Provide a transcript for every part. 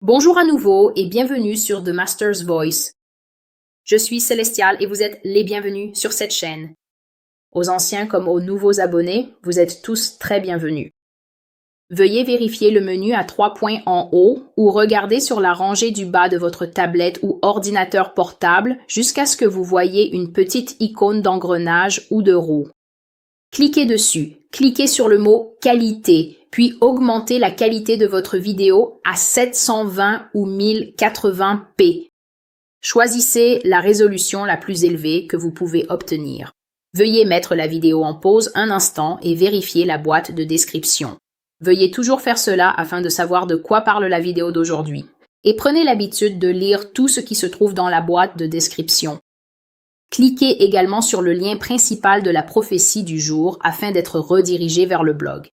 Bonjour à nouveau et bienvenue sur The Master's Voice. Je suis Célestial et vous êtes les bienvenus sur cette chaîne. Aux anciens comme aux nouveaux abonnés, vous êtes tous très bienvenus. Veuillez vérifier le menu à 3 points en haut ou regarder sur la rangée du bas de votre tablette ou ordinateur portable jusqu'à ce que vous voyez une petite icône d'engrenage ou de roue. Cliquez dessus, cliquez sur le mot « Qualité », puis augmentez la qualité de votre vidéo à 720 ou 1080p. Choisissez la résolution la plus élevée que vous pouvez obtenir. Veuillez mettre la vidéo en pause un instant et vérifier la boîte de description. Veuillez toujours faire cela afin de savoir de quoi parle la vidéo d'aujourd'hui. Et prenez l'habitude de lire tout ce qui se trouve dans la boîte de description. Cliquez également sur le lien principal de la prophétie du jour afin d'être redirigé vers le blog.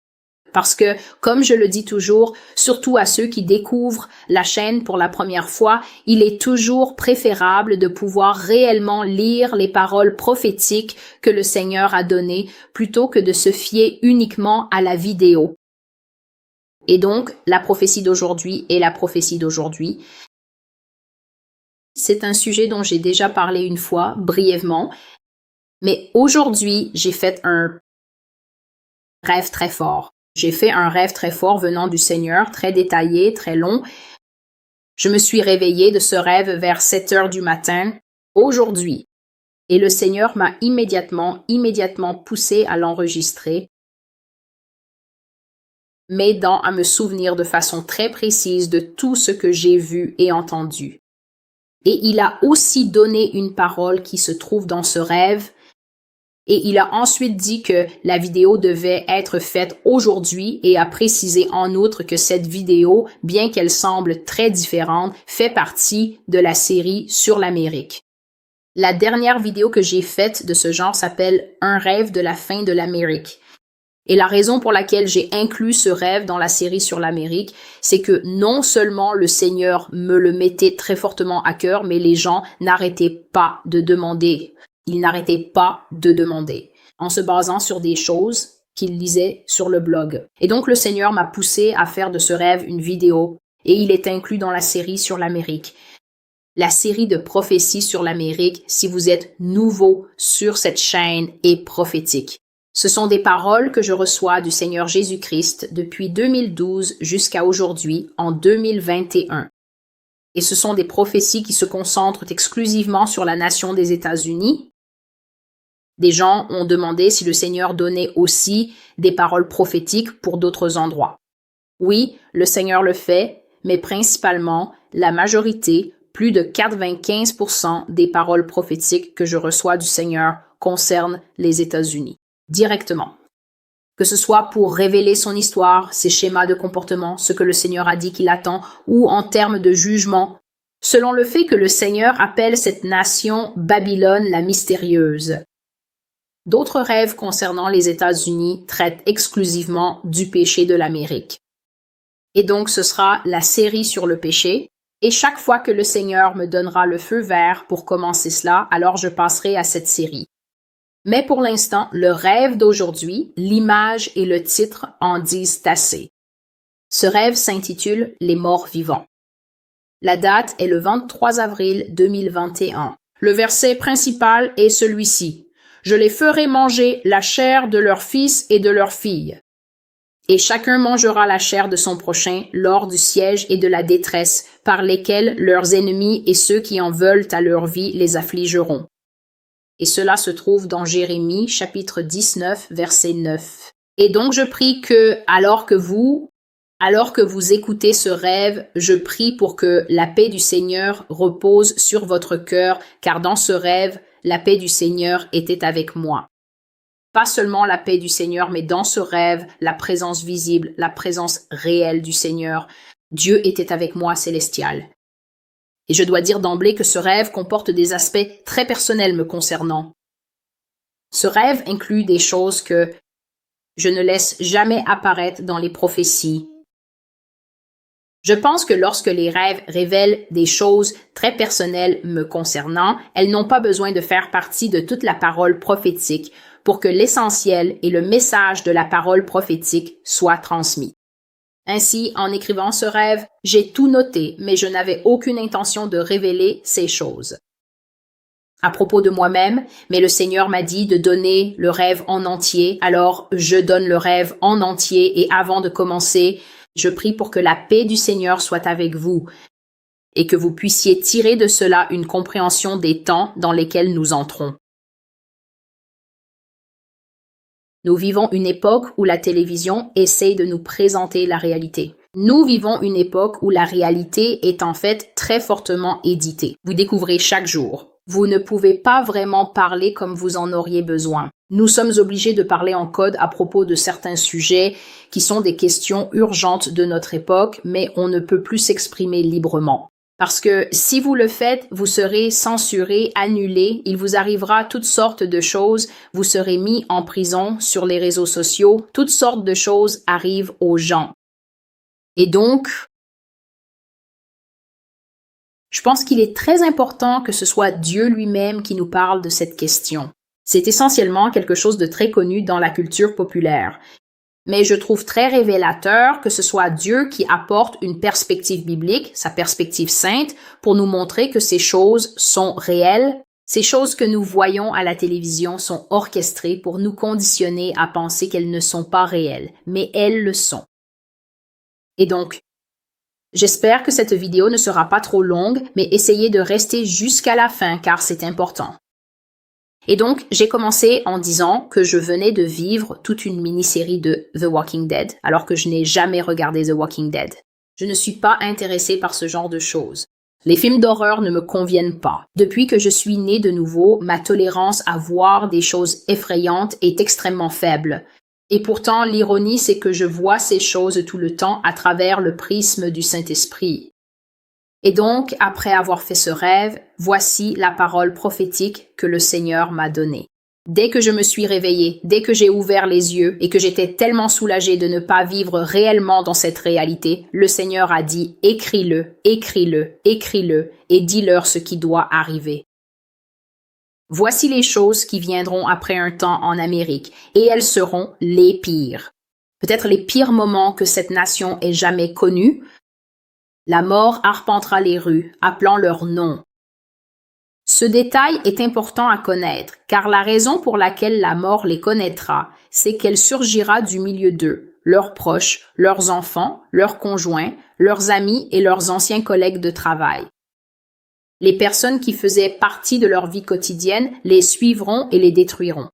Parce que, comme je le dis toujours, surtout à ceux qui découvrent la chaîne pour la première fois, il est toujours préférable de pouvoir réellement lire les paroles prophétiques que le Seigneur a données plutôt que de se fier uniquement à la vidéo. Et donc, la prophétie d'aujourd'hui est la prophétie d'aujourd'hui. C'est un sujet dont j'ai déjà parlé une fois, brièvement, mais aujourd'hui, j'ai fait un rêve très fort. J'ai fait un rêve très fort venant du Seigneur, très détaillé, très long. Je me suis réveillée de ce rêve vers 7 heures du matin, aujourd'hui, et le Seigneur m'a immédiatement poussé à l'enregistrer, m'aidant à me souvenir de façon très précise de tout ce que j'ai vu et entendu. Et il a aussi donné une parole qui se trouve dans ce rêve, et il a ensuite dit que la vidéo devait être faite aujourd'hui et a précisé en outre que cette vidéo, bien qu'elle semble très différente, fait partie de la série sur l'Amérique. La dernière vidéo que j'ai faite de ce genre s'appelle « Un rêve de la fin de l'Amérique ». Et la raison pour laquelle j'ai inclus ce rêve dans la série sur l'Amérique, c'est que non seulement le Seigneur me le mettait très fortement à cœur, mais les gens n'arrêtaient pas de demander. Ils n'arrêtaient pas de demander, en se basant sur des choses qu'ils lisaient sur le blog. Et donc le Seigneur m'a poussé à faire de ce rêve une vidéo, et il est inclus dans la série sur l'Amérique. La série de prophéties sur l'Amérique, si vous êtes nouveau sur cette chaîne, est prophétique. Ce sont des paroles que je reçois du Seigneur Jésus-Christ depuis 2012 jusqu'à aujourd'hui, en 2021. Et ce sont des prophéties qui se concentrent exclusivement sur la nation des États-Unis. Des gens ont demandé si le Seigneur donnait aussi des paroles prophétiques pour d'autres endroits. Oui, le Seigneur le fait, mais principalement, la majorité, plus de 95% des paroles prophétiques que je reçois du Seigneur concernent les États-Unis. Directement. Que ce soit pour révéler son histoire, ses schémas de comportement, ce que le Seigneur a dit qu'il attend, ou en termes de jugement, selon le fait que le Seigneur appelle cette nation Babylone la mystérieuse. D'autres rêves concernant les États-Unis traitent exclusivement du péché de l'Amérique. Et donc ce sera la série sur le péché, et chaque fois que le Seigneur me donnera le feu vert pour commencer cela, alors je passerai à cette série. Mais pour l'instant, le rêve d'aujourd'hui, l'image et le titre en disent assez. Ce rêve s'intitule « Les morts vivants ». La date est le 23 avril 2021. Le verset principal est celui-ci. « Je les ferai manger la chair de leurs fils et de leurs filles. Et chacun mangera la chair de son prochain lors du siège et de la détresse, par lesquels leurs ennemis et ceux qui en veulent à leur vie les affligeront. » Et cela se trouve dans Jérémie, chapitre 19, verset 9. Et donc je prie que, alors que vous écoutez ce rêve, je prie pour que la paix du Seigneur repose sur votre cœur, car dans ce rêve, la paix du Seigneur était avec moi. Pas seulement la paix du Seigneur, mais dans ce rêve, la présence visible, la présence réelle du Seigneur. Dieu était avec moi, Célestial. Et je dois dire d'emblée que ce rêve comporte des aspects très personnels me concernant. Ce rêve inclut des choses que je ne laisse jamais apparaître dans les prophéties. Je pense que lorsque les rêves révèlent des choses très personnelles me concernant, elles n'ont pas besoin de faire partie de toute la parole prophétique pour que l'essentiel et le message de la parole prophétique soient transmis. Ainsi, en écrivant ce rêve, j'ai tout noté, mais je n'avais aucune intention de révéler ces choses. À propos de moi-même, mais le Seigneur m'a dit de donner le rêve en entier, alors je donne le rêve en entier et avant de commencer, je prie pour que la paix du Seigneur soit avec vous et que vous puissiez tirer de cela une compréhension des temps dans lesquels nous entrons. Nous vivons une époque où la télévision essaye de nous présenter la réalité. Nous vivons une époque où la réalité est en fait très fortement éditée. Vous découvrez chaque jour. Vous ne pouvez pas vraiment parler comme vous en auriez besoin. Nous sommes obligés de parler en code à propos de certains sujets qui sont des questions urgentes de notre époque, mais on ne peut plus s'exprimer librement. Parce que si vous le faites, vous serez censuré, annulé, il vous arrivera toutes sortes de choses, vous serez mis en prison sur les réseaux sociaux, toutes sortes de choses arrivent aux gens. Et donc, je pense qu'il est très important que ce soit Dieu lui-même qui nous parle de cette question. C'est essentiellement quelque chose de très connu dans la culture populaire. Mais je trouve très révélateur que ce soit Dieu qui apporte une perspective biblique, sa perspective sainte, pour nous montrer que ces choses sont réelles. Ces choses que nous voyons à la télévision sont orchestrées pour nous conditionner à penser qu'elles ne sont pas réelles, mais elles le sont. Et donc, j'espère que cette vidéo ne sera pas trop longue, mais essayez de rester jusqu'à la fin car c'est important. Et donc, j'ai commencé en disant que je venais de vivre toute une mini-série de The Walking Dead, alors que je n'ai jamais regardé The Walking Dead. Je ne suis pas intéressée par ce genre de choses. Les films d'horreur ne me conviennent pas. Depuis que je suis née de nouveau, ma tolérance à voir des choses effrayantes est extrêmement faible. Et pourtant, l'ironie, c'est que je vois ces choses tout le temps à travers le prisme du Saint-Esprit. Et donc, après avoir fait ce rêve, voici la parole prophétique que le Seigneur m'a donnée. Dès que je me suis réveillée, dès que j'ai ouvert les yeux et que j'étais tellement soulagée de ne pas vivre réellement dans cette réalité, le Seigneur a dit « Écris-le, écris-le, écris-le et dis-leur ce qui doit arriver ». Voici les choses qui viendront après un temps en Amérique, et elles seront les pires. Peut-être les pires moments que cette nation ait jamais connus. La mort arpentera les rues, appelant leur nom. Ce détail est important à connaître, car la raison pour laquelle la mort les connaîtra, c'est qu'elle surgira du milieu d'eux, leurs proches, leurs enfants, leurs conjoints, leurs amis et leurs anciens collègues de travail. Les personnes qui faisaient partie de leur vie quotidienne les suivront et les détruiront.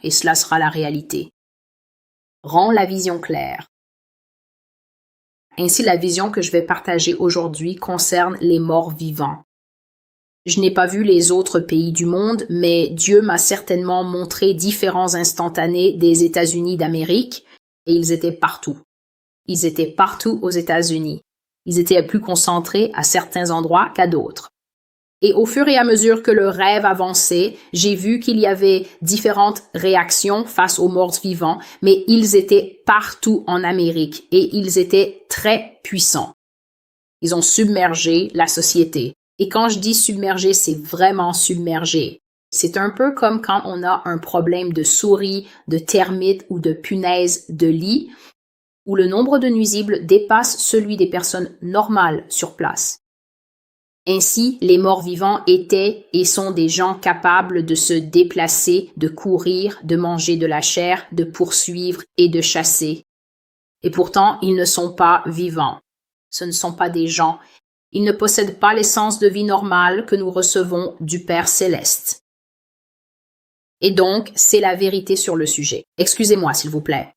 Et cela sera la réalité. Rends la vision claire. Ainsi, la vision que je vais partager aujourd'hui concerne les morts vivants. Je n'ai pas vu les autres pays du monde, mais Dieu m'a certainement montré différents instantanés des États-Unis d'Amérique, et ils étaient partout. Ils étaient partout aux États-Unis. Ils étaient plus concentrés à certains endroits qu'à d'autres. Et au fur et à mesure que le rêve avançait, j'ai vu qu'il y avait différentes réactions face aux morts vivants, mais ils étaient partout en Amérique et ils étaient très puissants. Ils ont submergé la société. Et quand je dis submergé, c'est vraiment submergé. C'est un peu comme quand on a un problème de souris, de termites ou de punaises de lit, où le nombre de nuisibles dépasse celui des personnes normales sur place. Ainsi, les morts-vivants étaient et sont des gens capables de se déplacer, de courir, de manger de la chair, de poursuivre et de chasser. Et pourtant, ils ne sont pas vivants. Ce ne sont pas des gens. Ils ne possèdent pas l'essence de vie normale que nous recevons du Père céleste. Et donc, c'est la vérité sur le sujet. Excusez-moi, s'il vous plaît.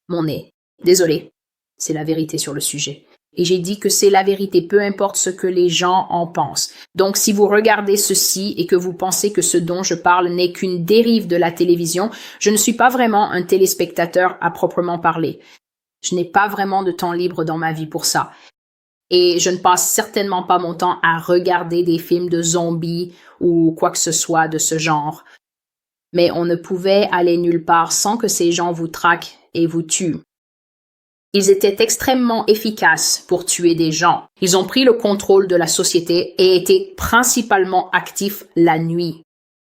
Mon nez. Désolé. C'est la vérité sur le sujet. Et j'ai dit que c'est la vérité, peu importe ce que les gens en pensent. Donc, si vous regardez ceci et que vous pensez que ce dont je parle n'est qu'une dérive de la télévision, je ne suis pas vraiment un téléspectateur à proprement parler. Je n'ai pas vraiment de temps libre dans ma vie pour ça. Et je ne passe certainement pas mon temps à regarder des films de zombies ou quoi que ce soit de ce genre. Mais on ne pouvait aller nulle part sans que ces gens vous traquent et vous tuent. Ils étaient extrêmement efficaces pour tuer des gens. Ils ont pris le contrôle de la société et étaient principalement actifs la nuit.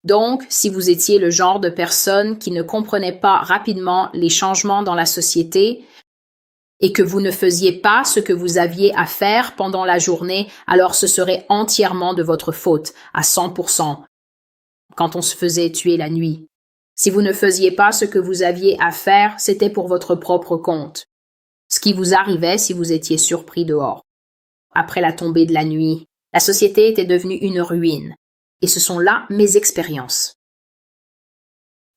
Donc, si vous étiez le genre de personne qui ne comprenait pas rapidement les changements dans la société, et que vous ne faisiez pas ce que vous aviez à faire pendant la journée, alors ce serait entièrement de votre faute, à 100%, quand on se faisait tuer la nuit. Si vous ne faisiez pas ce que vous aviez à faire, c'était pour votre propre compte. Ce qui vous arrivait si vous étiez surpris dehors. Après la tombée de la nuit, la société était devenue une ruine. Et ce sont là mes expériences.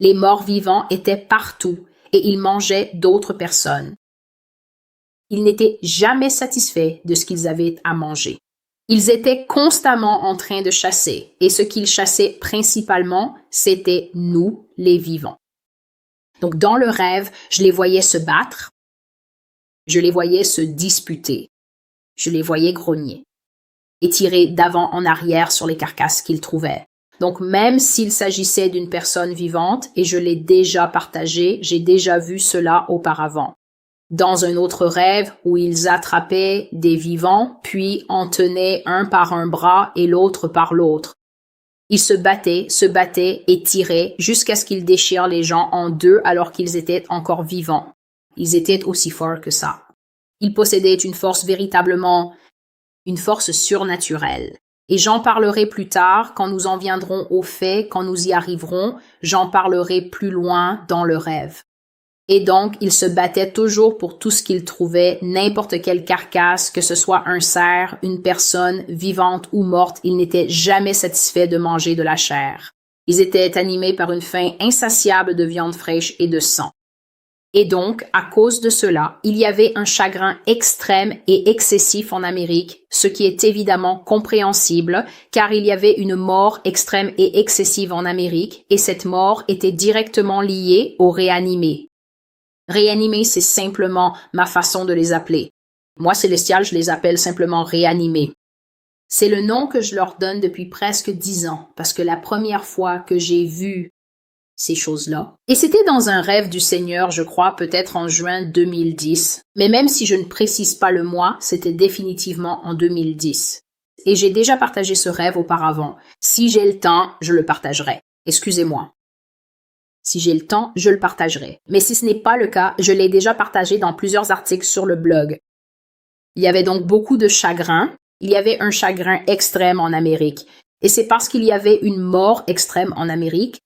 Les morts vivants étaient partout et ils mangeaient d'autres personnes. Ils n'étaient jamais satisfaits de ce qu'ils avaient à manger. Ils étaient constamment en train de chasser, et ce qu'ils chassaient principalement, c'était nous, les vivants. Donc dans le rêve, je les voyais se battre, je les voyais se disputer, je les voyais grogner et tirer d'avant en arrière sur les carcasses qu'ils trouvaient. Donc même s'il s'agissait d'une personne vivante, et je l'ai déjà partagé, j'ai déjà vu cela auparavant. Dans un autre rêve où ils attrapaient des vivants, puis en tenaient un par un bras et l'autre par l'autre. Ils se battaient et tiraient jusqu'à ce qu'ils déchirent les gens en deux alors qu'ils étaient encore vivants. Ils étaient aussi forts que ça. Ils possédaient une force surnaturelle. Et j'en parlerai plus tard quand nous en viendrons au fait, quand nous y arriverons, j'en parlerai plus loin dans le rêve. Et donc, ils se battaient toujours pour tout ce qu'ils trouvaient, n'importe quelle carcasse, que ce soit un cerf, une personne, vivante ou morte, ils n'étaient jamais satisfaits de manger de la chair. Ils étaient animés par une faim insatiable de viande fraîche et de sang. Et donc, à cause de cela, il y avait un chagrin extrême et excessif en Amérique, ce qui est évidemment compréhensible, car il y avait une mort extrême et excessive en Amérique, et cette mort était directement liée aux réanimés. Réanimés, c'est simplement ma façon de les appeler. Moi, Célestial, je les appelle simplement réanimés. C'est le nom que je leur donne depuis presque 10 ans, parce que la première fois que j'ai vu ces choses-là, et c'était dans un rêve du Seigneur, je crois, peut-être en juin 2010, mais même si je ne précise pas le mois, c'était définitivement en 2010. Et j'ai déjà partagé ce rêve auparavant. Si j'ai le temps, je le partagerai. Excusez-moi. Si j'ai le temps, je le partagerai. Mais si ce n'est pas le cas, je l'ai déjà partagé dans plusieurs articles sur le blog. Il y avait donc beaucoup de chagrin. Il y avait un chagrin extrême en Amérique. Et c'est parce qu'il y avait une mort extrême en Amérique.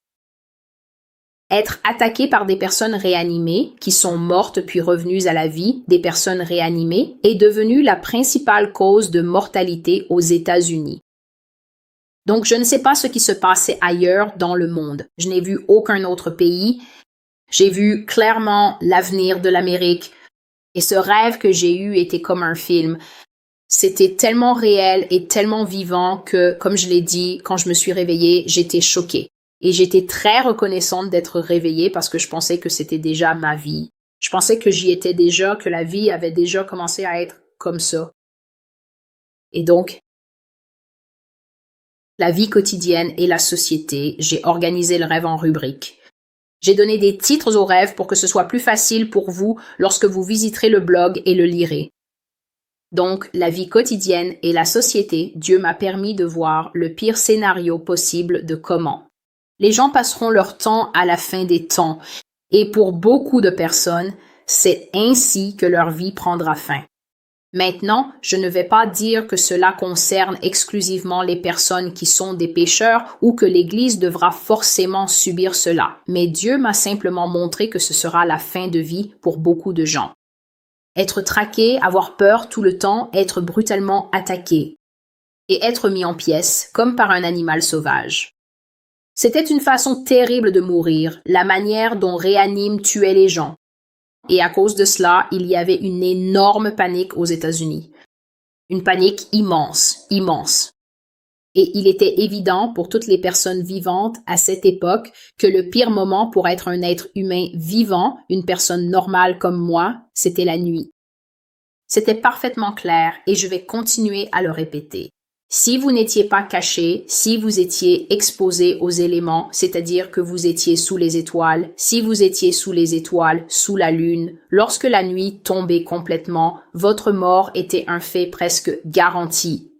Être attaqué par des personnes réanimées, qui sont mortes puis revenues à la vie, des personnes réanimées, est devenu la principale cause de mortalité aux États-Unis. Donc, je ne sais pas ce qui se passait ailleurs dans le monde. Je n'ai vu aucun autre pays. J'ai vu clairement l'avenir de l'Amérique. Et ce rêve que j'ai eu était comme un film. C'était tellement réel et tellement vivant que, comme je l'ai dit, quand je me suis réveillée, j'étais choquée. Et j'étais très reconnaissante d'être réveillée parce que je pensais que c'était déjà ma vie. Je pensais que j'y étais déjà, que la vie avait déjà commencé à être comme ça. Et donc, la vie quotidienne et la société, j'ai organisé le rêve en rubriques. J'ai donné des titres aux rêves pour que ce soit plus facile pour vous lorsque vous visiterez le blog et le lirez. Donc, la vie quotidienne et la société, Dieu m'a permis de voir le pire scénario possible de comment. Les gens passeront leur temps à la fin des temps, et pour beaucoup de personnes, c'est ainsi que leur vie prendra fin. Maintenant, je ne vais pas dire que cela concerne exclusivement les personnes qui sont des pécheurs ou que l'Église devra forcément subir cela, mais Dieu m'a simplement montré que ce sera la fin de vie pour beaucoup de gens. Être traqué, avoir peur tout le temps, être brutalement attaqué et être mis en pièces comme par un animal sauvage. C'était une façon terrible de mourir, la manière dont Réanime tuait les gens. Et à cause de cela, il y avait une énorme panique aux États-Unis. Une panique immense, immense. Et il était évident pour toutes les personnes vivantes à cette époque que le pire moment pour être un être humain vivant, une personne normale comme moi, c'était la nuit. C'était parfaitement clair et je vais continuer à le répéter. Si vous n'étiez pas caché, si vous étiez exposé aux éléments, c'est-à-dire que vous étiez sous les étoiles, si vous étiez sous les étoiles, sous la lune, lorsque la nuit tombait complètement, votre mort était un fait presque garanti.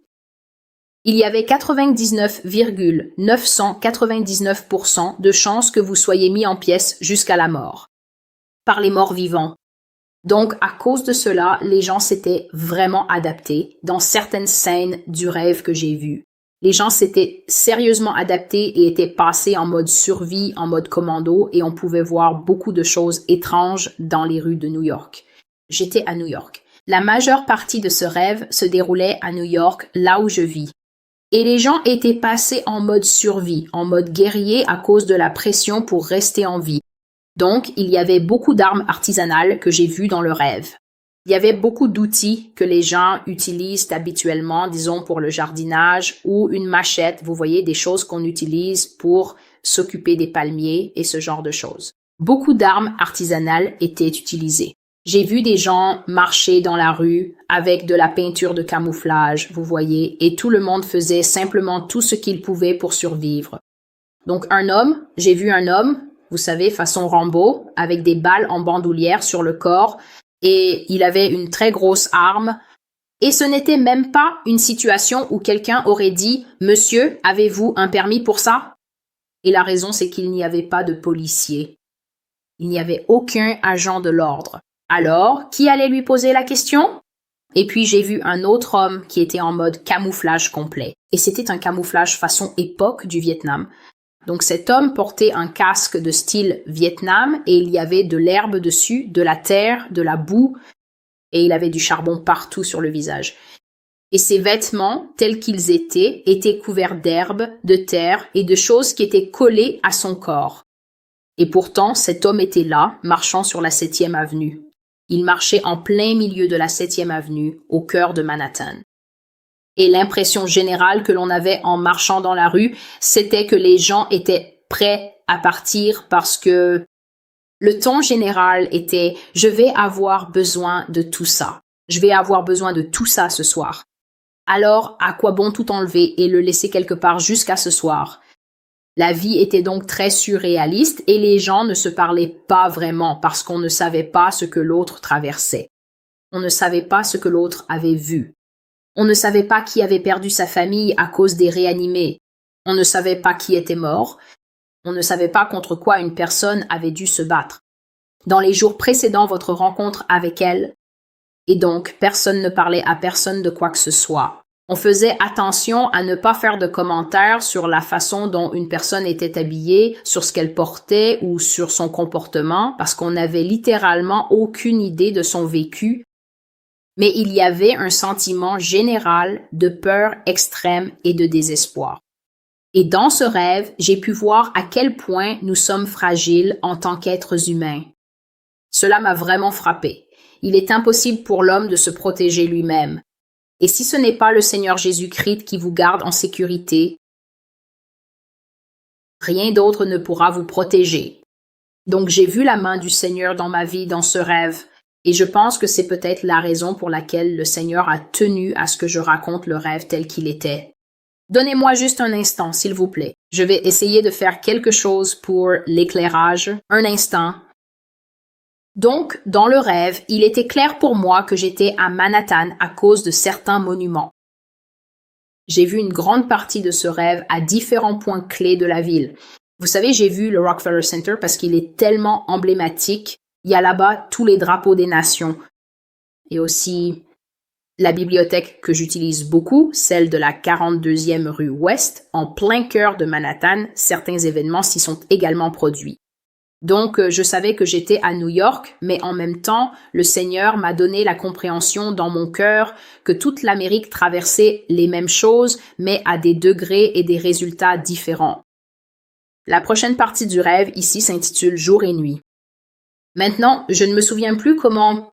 Il y avait 99,999% de chances que vous soyez mis en pièces jusqu'à la mort. Par les morts vivants. Donc, à cause de cela, les gens s'étaient vraiment adaptés dans certaines scènes du rêve que j'ai vu. Les gens s'étaient sérieusement adaptés et étaient passés en mode survie, en mode commando, et on pouvait voir beaucoup de choses étranges dans les rues de New York. J'étais à New York. La majeure partie de ce rêve se déroulait à New York, là où je vis. Et les gens étaient passés en mode survie, en mode guerrier à cause de la pression pour rester en vie. Donc, il y avait beaucoup d'armes artisanales que j'ai vues dans le rêve. Il y avait beaucoup d'outils que les gens utilisent habituellement, disons pour le jardinage ou une machette, vous voyez, des choses qu'on utilise pour s'occuper des palmiers et ce genre de choses. Beaucoup d'armes artisanales étaient utilisées. J'ai vu des gens marcher dans la rue avec de la peinture de camouflage, vous voyez, et tout le monde faisait simplement tout ce qu'il pouvait pour survivre. Donc j'ai vu un homme, vous savez, façon Rambo, avec des balles en bandoulière sur le corps, et il avait une très grosse arme. Et ce n'était même pas une situation où quelqu'un aurait dit « Monsieur, avez-vous un permis pour ça ?» Et la raison, c'est qu'il n'y avait pas de policier. Il n'y avait aucun agent de l'ordre. Alors, qui allait lui poser la question? Et puis j'ai vu un autre homme qui était en mode camouflage complet. Et c'était un camouflage façon époque du Vietnam. Donc cet homme portait un casque de style Vietnam et il y avait de l'herbe dessus, de la terre, de la boue et il avait du charbon partout sur le visage. Et ses vêtements, tels qu'ils étaient couverts d'herbe, de terre et de choses qui étaient collées à son corps. Et pourtant, cet homme était là, marchant sur la 7e avenue. Il marchait en plein milieu de la 7e avenue, au cœur de Manhattan. Et l'impression générale que l'on avait en marchant dans la rue, c'était que les gens étaient prêts à partir parce que le ton général était « je vais avoir besoin de tout ça. Je vais avoir besoin de tout ça ce soir. Alors, à quoi bon tout enlever et le laisser quelque part jusqu'à ce soir ?» La vie était donc très surréaliste et les gens ne se parlaient pas vraiment parce qu'on ne savait pas ce que l'autre traversait. On ne savait pas ce que l'autre avait vu. On ne savait pas qui avait perdu sa famille à cause des réanimés. On ne savait pas qui était mort. On ne savait pas contre quoi une personne avait dû se battre. Dans les jours précédant votre rencontre avec elle, et donc personne ne parlait à personne de quoi que ce soit. On faisait attention à ne pas faire de commentaires sur la façon dont une personne était habillée, sur ce qu'elle portait ou sur son comportement, parce qu'on n'avait littéralement aucune idée de son vécu. Mais il y avait un sentiment général de peur extrême et de désespoir. Et dans ce rêve, j'ai pu voir à quel point nous sommes fragiles en tant qu'êtres humains. Cela m'a vraiment frappé. Il est impossible pour l'homme de se protéger lui-même. Et si ce n'est pas le Seigneur Jésus-Christ qui vous garde en sécurité, rien d'autre ne pourra vous protéger. Donc j'ai vu la main du Seigneur dans ma vie dans ce rêve. Et je pense que c'est peut-être la raison pour laquelle le Seigneur a tenu à ce que je raconte le rêve tel qu'il était. Donnez-moi juste un instant, s'il vous plaît. Je vais essayer de faire quelque chose pour l'éclairage. Un instant. Donc, dans le rêve, il était clair pour moi que j'étais à Manhattan à cause de certains monuments. J'ai vu une grande partie de ce rêve à différents points clés de la ville. Vous savez, j'ai vu le Rockefeller Center parce qu'il est tellement emblématique. Il y a là-bas tous les drapeaux des nations. Et aussi la bibliothèque que j'utilise beaucoup, celle de la 42e rue Ouest, en plein cœur de Manhattan. Certains événements s'y sont également produits. Donc, je savais que j'étais à New York, mais en même temps, le Seigneur m'a donné la compréhension dans mon cœur que toute l'Amérique traversait les mêmes choses, mais à des degrés et des résultats différents. La prochaine partie du rêve ici s'intitule Jour et nuit. Maintenant, je ne me souviens plus comment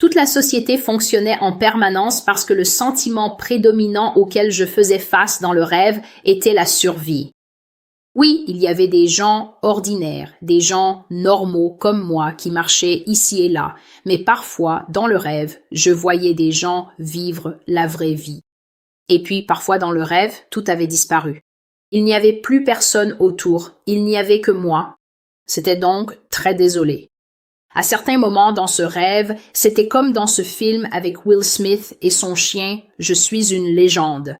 toute la société fonctionnait en permanence parce que le sentiment prédominant auquel je faisais face dans le rêve était la survie. Oui, il y avait des gens ordinaires, des gens normaux comme moi qui marchaient ici et là, mais parfois, dans le rêve, je voyais des gens vivre la vraie vie. Et puis, parfois dans le rêve, tout avait disparu. Il n'y avait plus personne autour, il n'y avait que moi. C'était donc très désolé. À certains moments dans ce rêve, c'était comme dans ce film avec Will Smith et son chien « Je suis une légende ».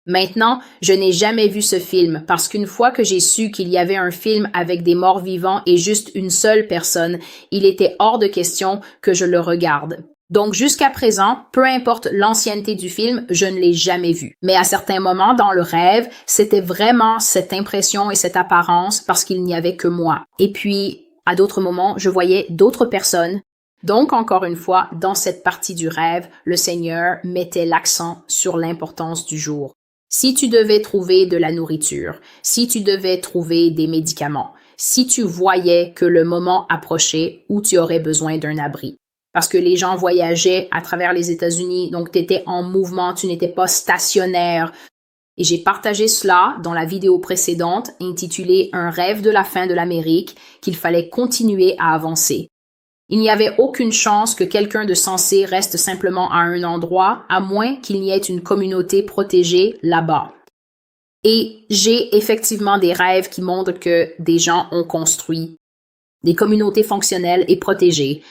Maintenant, je n'ai jamais vu ce film parce qu'une fois que j'ai su qu'il y avait un film avec des morts vivants et juste une seule personne, il était hors de question que je le regarde. Donc jusqu'à présent, peu importe l'ancienneté du film, je ne l'ai jamais vu. Mais à certains moments dans le rêve, c'était vraiment cette impression et cette apparence parce qu'il n'y avait que moi. Et puis, à d'autres moments, je voyais d'autres personnes. Donc, encore une fois, dans cette partie du rêve, le Seigneur mettait l'accent sur l'importance du jour. Si tu devais trouver de la nourriture, si tu devais trouver des médicaments, si tu voyais que le moment approchait où tu aurais besoin d'un abri. Parce que les gens voyageaient à travers les États-Unis, donc tu étais en mouvement, tu n'étais pas stationnaire. Et j'ai partagé cela dans la vidéo précédente intitulée « Un rêve de la fin de l'Amérique » qu'il fallait continuer à avancer. Il n'y avait aucune chance que quelqu'un de sensé reste simplement à un endroit, à moins qu'il n'y ait une communauté protégée là-bas. Et j'ai effectivement des rêves qui montrent que des gens ont construit des communautés fonctionnelles et protégées.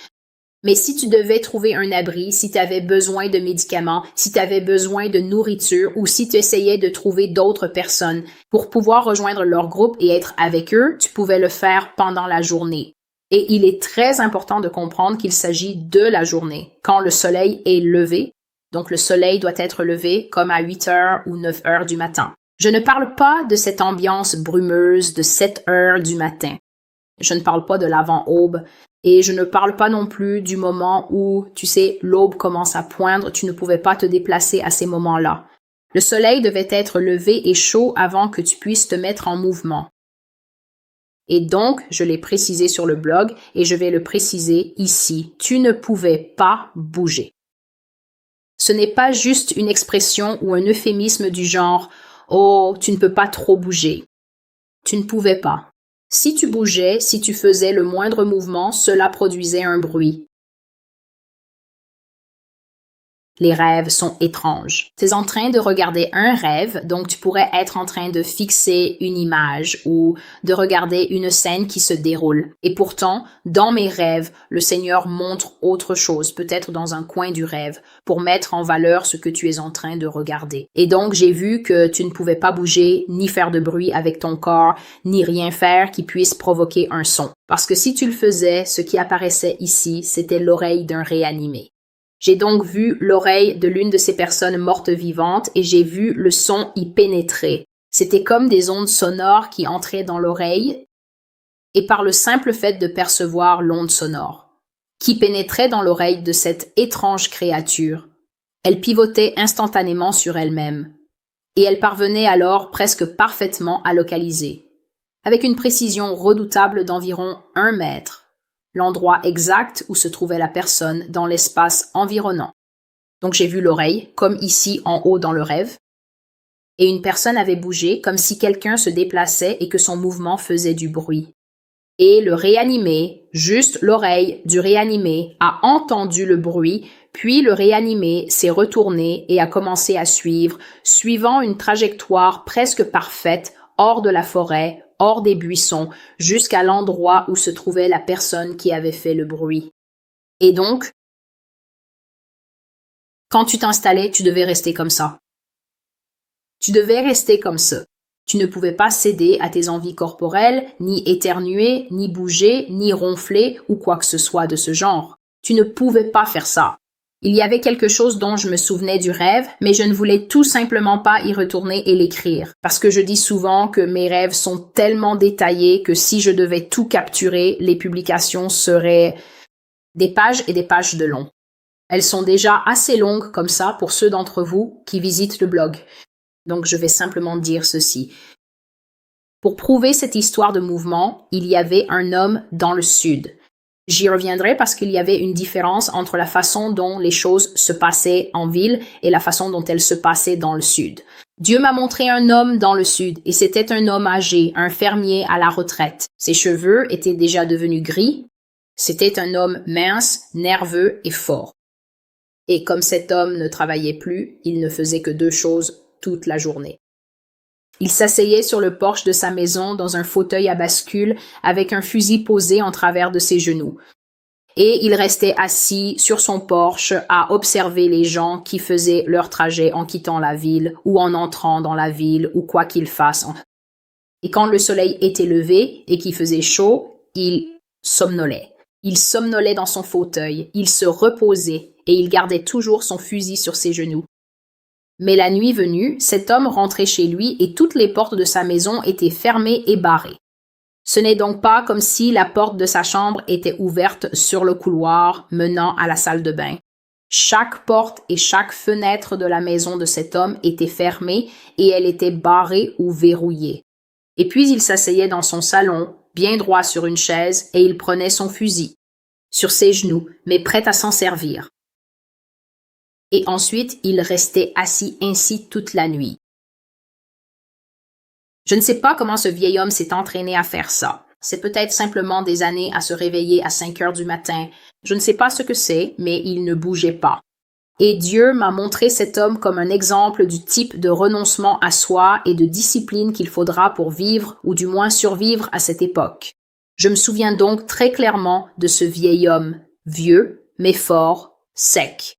Mais si tu devais trouver un abri, si tu avais besoin de médicaments, si tu avais besoin de nourriture ou si tu essayais de trouver d'autres personnes pour pouvoir rejoindre leur groupe et être avec eux, tu pouvais le faire pendant la journée. Et il est très important de comprendre qu'il s'agit de la journée, quand le soleil est levé. Donc le soleil doit être levé comme à 8 heures ou 9 heures du matin. Je ne parle pas de cette ambiance brumeuse de 7 heures du matin. Je ne parle pas de l'avant-aube et je ne parle pas non plus du moment où, tu sais, l'aube commence à poindre, tu ne pouvais pas te déplacer à ces moments-là. Le soleil devait être levé et chaud avant que tu puisses te mettre en mouvement. Et donc, je l'ai précisé sur le blog et je vais le préciser ici. Tu ne pouvais pas bouger. Ce n'est pas juste une expression ou un euphémisme du genre « Oh, tu ne peux pas trop bouger ». Tu ne pouvais pas. Si tu bougeais, si tu faisais le moindre mouvement, cela produisait un bruit. Les rêves sont étranges. Tu es en train de regarder un rêve, donc tu pourrais être en train de fixer une image ou de regarder une scène qui se déroule. Et pourtant, dans mes rêves, le Seigneur montre autre chose, peut-être dans un coin du rêve, pour mettre en valeur ce que tu es en train de regarder. Et donc, j'ai vu que tu ne pouvais pas bouger, ni faire de bruit avec ton corps, ni rien faire qui puisse provoquer un son. Parce que si tu le faisais, ce qui apparaissait ici, c'était l'oreille d'un réanimé. J'ai donc vu l'oreille de l'une de ces personnes mortes vivantes et j'ai vu le son y pénétrer. C'était comme des ondes sonores qui entraient dans l'oreille et par le simple fait de percevoir l'onde sonore, qui pénétrait dans l'oreille de cette étrange créature. Elle pivotait instantanément sur elle-même et elle parvenait alors presque parfaitement à localiser, avec une précision redoutable d'environ 1 mètre. L'endroit exact où se trouvait la personne dans l'espace environnant. Donc j'ai vu l'oreille, comme ici en haut dans le rêve, et une personne avait bougé comme si quelqu'un se déplaçait et que son mouvement faisait du bruit. Et le réanimé, juste l'oreille du réanimé, a entendu le bruit, puis le réanimé s'est retourné et a commencé à suivre, suivant une trajectoire presque parfaite hors de la forêt, hors des buissons, jusqu'à l'endroit où se trouvait la personne qui avait fait le bruit. Et donc, quand tu t'installais, tu devais rester comme ça. Tu devais rester comme ça. Tu ne pouvais pas céder à tes envies corporelles, ni éternuer, ni bouger, ni ronfler ou quoi que ce soit de ce genre. Tu ne pouvais pas faire ça. Il y avait quelque chose dont je me souvenais du rêve, mais je ne voulais tout simplement pas y retourner et l'écrire. Parce que je dis souvent que mes rêves sont tellement détaillés que si je devais tout capturer, les publications seraient des pages et des pages de long. Elles sont déjà assez longues comme ça pour ceux d'entre vous qui visitent le blog. Donc je vais simplement dire ceci. Pour prouver cette histoire de mouvement, il y avait un homme dans le sud. J'y reviendrai parce qu'il y avait une différence entre la façon dont les choses se passaient en ville et la façon dont elles se passaient dans le sud. Dieu m'a montré un homme dans le sud et c'était un homme âgé, un fermier à la retraite. Ses cheveux étaient déjà devenus gris. C'était un homme mince, nerveux et fort. Et comme cet homme ne travaillait plus, il ne faisait que 2 choses toute la journée. Il s'asseyait sur le porche de sa maison dans un fauteuil à bascule avec un fusil posé en travers de ses genoux. et il restait assis sur son porche à observer les gens qui faisaient leur trajet en quittant la ville ou en entrant dans la ville ou quoi qu'ils fassent. Et quand le soleil était levé et qu'il faisait chaud, il somnolait. Il somnolait dans son fauteuil, il se reposait et il gardait toujours son fusil sur ses genoux. Mais la nuit venue, cet homme rentrait chez lui et toutes les portes de sa maison étaient fermées et barrées. Ce n'est donc pas comme si la porte de sa chambre était ouverte sur le couloir menant à la salle de bain. Chaque porte et chaque fenêtre de la maison de cet homme était fermée et elle était barrée ou verrouillée. Et puis il s'asseyait dans son salon, bien droit sur une chaise, et il prenait son fusil, sur ses genoux, mais prêt à s'en servir. Et ensuite, il restait assis ainsi toute la nuit. Je ne sais pas comment ce vieil homme s'est entraîné à faire ça. C'est peut-être simplement des années à se réveiller à 5 heures du matin. Je ne sais pas ce que c'est, mais il ne bougeait pas. Et Dieu m'a montré cet homme comme un exemple du type de renoncement à soi et de discipline qu'il faudra pour vivre ou du moins survivre à cette époque. Je me souviens donc très clairement de ce vieil homme, vieux, mais fort, sec.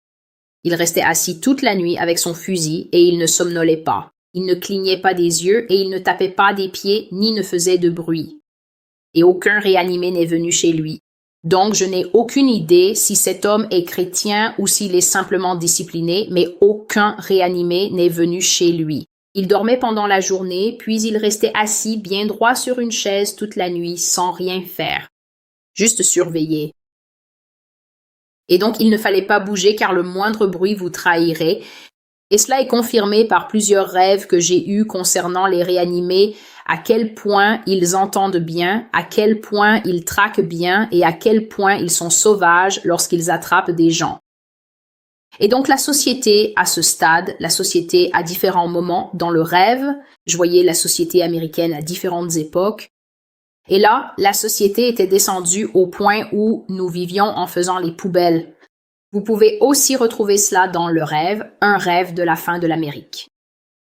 Il restait assis toute la nuit avec son fusil et il ne somnolait pas. Il ne clignait pas des yeux et il ne tapait pas des pieds ni ne faisait de bruit. Et aucun réanimé n'est venu chez lui. Donc, je n'ai aucune idée si cet homme est chrétien ou s'il est simplement discipliné, mais aucun réanimé n'est venu chez lui. Il dormait pendant la journée, puis il restait assis bien droit sur une chaise toute la nuit sans rien faire. Juste surveiller. Et donc, il ne fallait pas bouger car le moindre bruit vous trahirait. Et cela est confirmé par plusieurs rêves que j'ai eus concernant les réanimés, à quel point ils entendent bien, à quel point ils traquent bien et à quel point ils sont sauvages lorsqu'ils attrapent des gens. Et donc la société à ce stade, la société à différents moments dans le rêve, je voyais la société américaine à différentes époques, et là, la société était descendue au point où nous vivions en faisant les poubelles. Vous pouvez aussi retrouver cela dans le rêve, un rêve de la fin de l'Amérique.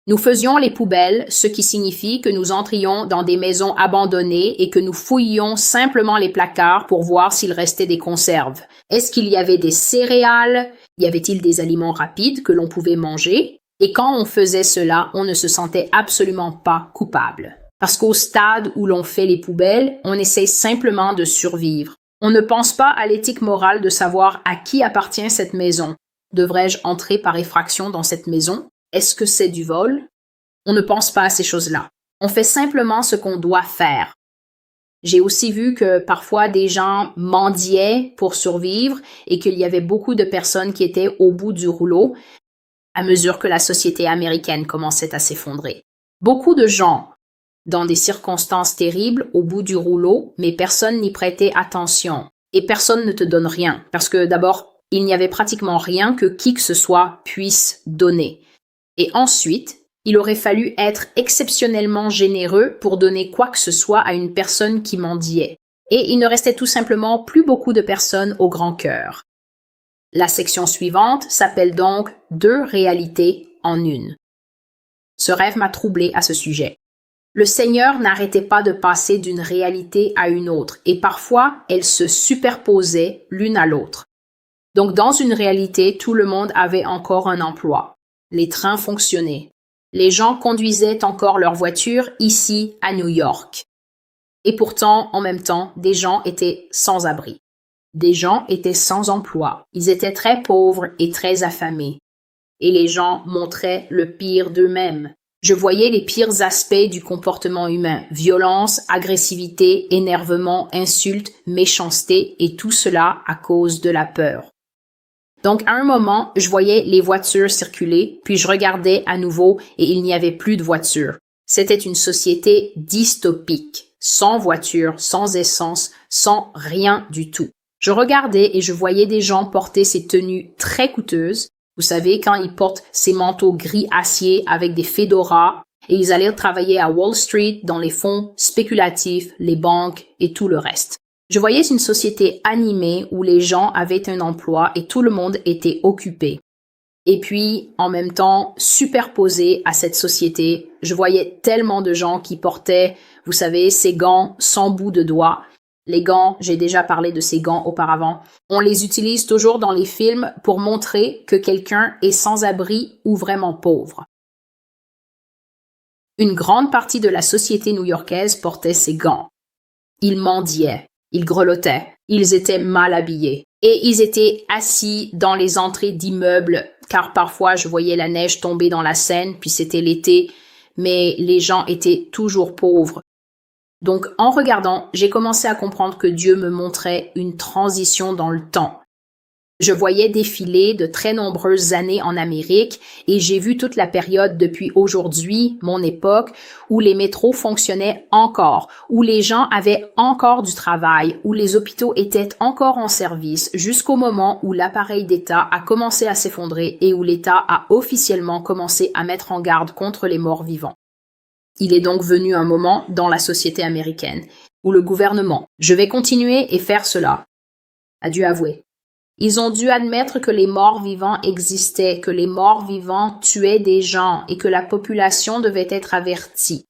Nous faisions les poubelles, ce qui signifie que nous entrions dans des maisons abandonnées et que nous fouillions simplement les placards pour voir s'il restait des conserves. Est-ce qu'il y avait des céréales? Y avait-il des aliments rapides que l'on pouvait manger? Et quand on faisait cela, on ne se sentait absolument pas coupable. Parce qu'au stade où l'on fait les poubelles, on essaie simplement de survivre. On ne pense pas à l'éthique morale de savoir à qui appartient cette maison. Devrais-je entrer par effraction dans cette maison? Est-ce que c'est du vol? On ne pense pas à ces choses-là. On fait simplement ce qu'on doit faire. J'ai aussi vu que parfois des gens mendiaient pour survivre et qu'il y avait beaucoup de personnes qui étaient au bout du rouleau à mesure que la société américaine commençait à s'effondrer. Beaucoup de gens dans des circonstances terribles au bout du rouleau, mais personne n'y prêtait attention. Et personne ne te donne rien, parce que d'abord, il n'y avait pratiquement rien que qui que ce soit puisse donner. Et ensuite, il aurait fallu être exceptionnellement généreux pour donner quoi que ce soit à une personne qui mendiait. Et il ne restait tout simplement plus beaucoup de personnes au grand cœur. La section suivante s'appelle donc « Deux réalités en une ». Ce rêve m'a troublé à ce sujet. Le Seigneur n'arrêtait pas de passer d'une réalité à une autre, et parfois elles se superposaient l'une à l'autre. Donc dans une réalité, tout le monde avait encore un emploi. Les trains fonctionnaient. Les gens conduisaient encore leur voiture ici à New York. Et pourtant, en même temps, des gens étaient sans abri. Des gens étaient sans emploi. Ils étaient très pauvres et très affamés. Et les gens montraient le pire d'eux-mêmes. Je voyais les pires aspects du comportement humain. Violence, agressivité, énervement, insultes, méchanceté et tout cela à cause de la peur. Donc, à un moment, je voyais les voitures circuler, puis je regardais à nouveau et il n'y avait plus de voitures. C'était une société dystopique, sans voiture, sans essence, sans rien du tout. Je regardais et je voyais des gens porter ces tenues très coûteuses. Vous savez, quand ils portent ces manteaux gris acier avec des fedoras et ils allaient travailler à Wall Street dans les fonds spéculatifs, les banques et tout le reste. Je voyais une société animée où les gens avaient un emploi et tout le monde était occupé. Et puis, en même temps, superposé à cette société, je voyais tellement de gens qui portaient, vous savez, ces gants sans bout de doigts, Les gants, j'ai déjà parlé de ces gants auparavant. On les utilise toujours dans les films pour montrer que quelqu'un est sans abri ou vraiment pauvre. Une grande partie de la société new-yorkaise portait ces gants. Ils mendiaient, ils grelottaient, ils étaient mal habillés. Et ils étaient assis dans les entrées d'immeubles, car parfois je voyais la neige tomber dans la Seine, puis c'était l'été, mais les gens étaient toujours pauvres. Donc, en regardant, j'ai commencé à comprendre que Dieu me montrait une transition dans le temps. Je voyais défiler de très nombreuses années en Amérique et j'ai vu toute la période depuis aujourd'hui, mon époque, où les métros fonctionnaient encore, où les gens avaient encore du travail, où les hôpitaux étaient encore en service, jusqu'au moment où l'appareil d'État a commencé à s'effondrer et où l'État a officiellement commencé à mettre en garde contre les morts vivants. Il est donc venu un moment dans la société américaine où le gouvernement, je vais continuer et faire cela, a dû avouer. Ils ont dû admettre que les morts vivants existaient, que les morts vivants tuaient des gens et que la population devait être avertie.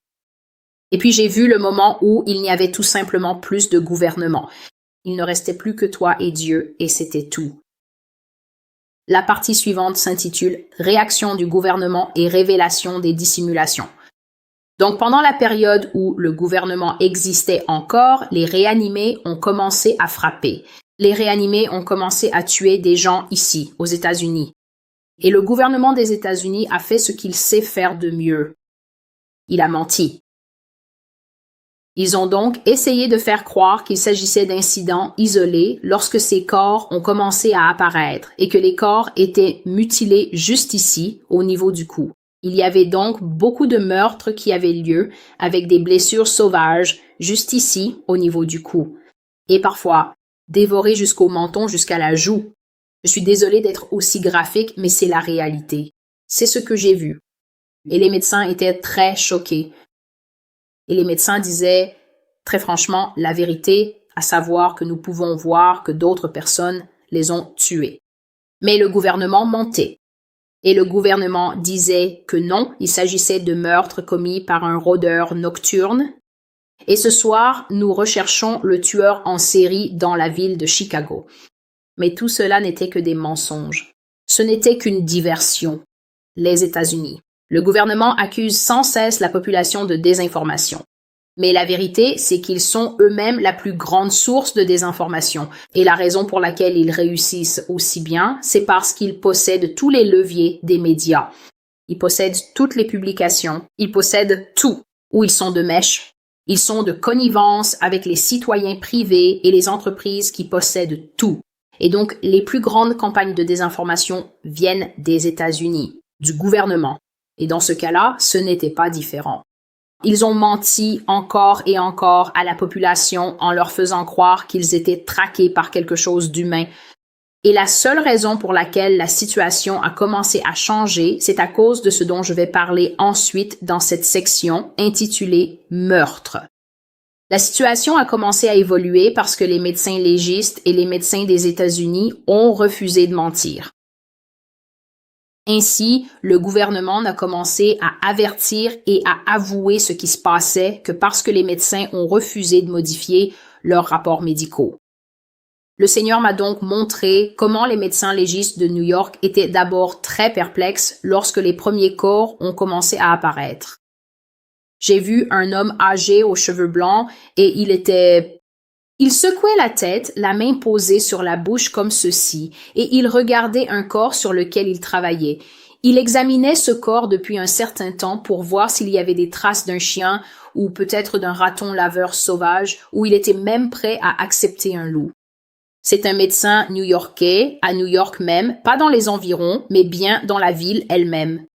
Et puis j'ai vu le moment où il n'y avait tout simplement plus de gouvernement. Il ne restait plus que toi et Dieu, et c'était tout. La partie suivante s'intitule « Réaction du gouvernement et révélation des dissimulations ». Donc pendant la période où le gouvernement existait encore, les réanimés ont commencé à frapper. Les réanimés ont commencé à tuer des gens ici, aux États-Unis. Et le gouvernement des États-Unis a fait ce qu'il sait faire de mieux. Il a menti. Ils ont donc essayé de faire croire qu'il s'agissait d'incidents isolés lorsque ces corps ont commencé à apparaître et que les corps étaient mutilés juste ici, au niveau du cou. Il y avait donc beaucoup de meurtres qui avaient lieu avec des blessures sauvages juste ici, au niveau du cou. Et parfois, dévorés jusqu'au menton, jusqu'à la joue. Je suis désolée d'être aussi graphique, mais c'est la réalité. C'est ce que j'ai vu. Et les médecins étaient très choqués. Et les médecins disaient, très franchement, la vérité, à savoir que nous pouvons voir que d'autres personnes les ont tués. Mais le gouvernement mentait. Et le gouvernement disait que non, il s'agissait de meurtres commis par un rôdeur nocturne. Et ce soir, nous recherchons le tueur en série dans la ville de Chicago. Mais tout cela n'était que des mensonges. Ce n'était qu'une diversion. Les États-Unis. Le gouvernement accuse sans cesse la population de désinformation. Mais la vérité, c'est qu'ils sont eux-mêmes la plus grande source de désinformation. Et la raison pour laquelle ils réussissent aussi bien, c'est parce qu'ils possèdent tous les leviers des médias. Ils possèdent toutes les publications. Ils possèdent tout. Ou ils sont de mèche. Ils sont de connivence avec les citoyens privés et les entreprises qui possèdent tout. Et donc, les plus grandes campagnes de désinformation viennent des États-Unis, du gouvernement. Et dans ce cas-là, ce n'était pas différent. Ils ont menti encore et encore à la population en leur faisant croire qu'ils étaient traqués par quelque chose d'humain. Et la seule raison pour laquelle la situation a commencé à changer, c'est à cause de ce dont je vais parler ensuite dans cette section intitulée « Meurtre ». La situation a commencé à évoluer parce que les médecins légistes et les médecins des États-Unis ont refusé de mentir. Ainsi, le gouvernement n'a commencé à avertir et à avouer ce qui se passait que parce que les médecins ont refusé de modifier leurs rapports médicaux. Le Seigneur m'a donc montré comment les médecins légistes de New York étaient d'abord très perplexes lorsque les premiers corps ont commencé à apparaître. J'ai vu un homme âgé aux cheveux blancs et il secouait la tête, la main posée sur la bouche comme ceci, et il regardait un corps sur lequel il travaillait. Il examinait ce corps depuis un certain temps pour voir s'il y avait des traces d'un chien ou peut-être d'un raton laveur sauvage, ou il était même prêt à accepter un loup. C'est un médecin new-yorkais, à New York même, pas dans les environs, mais bien dans la ville elle-même.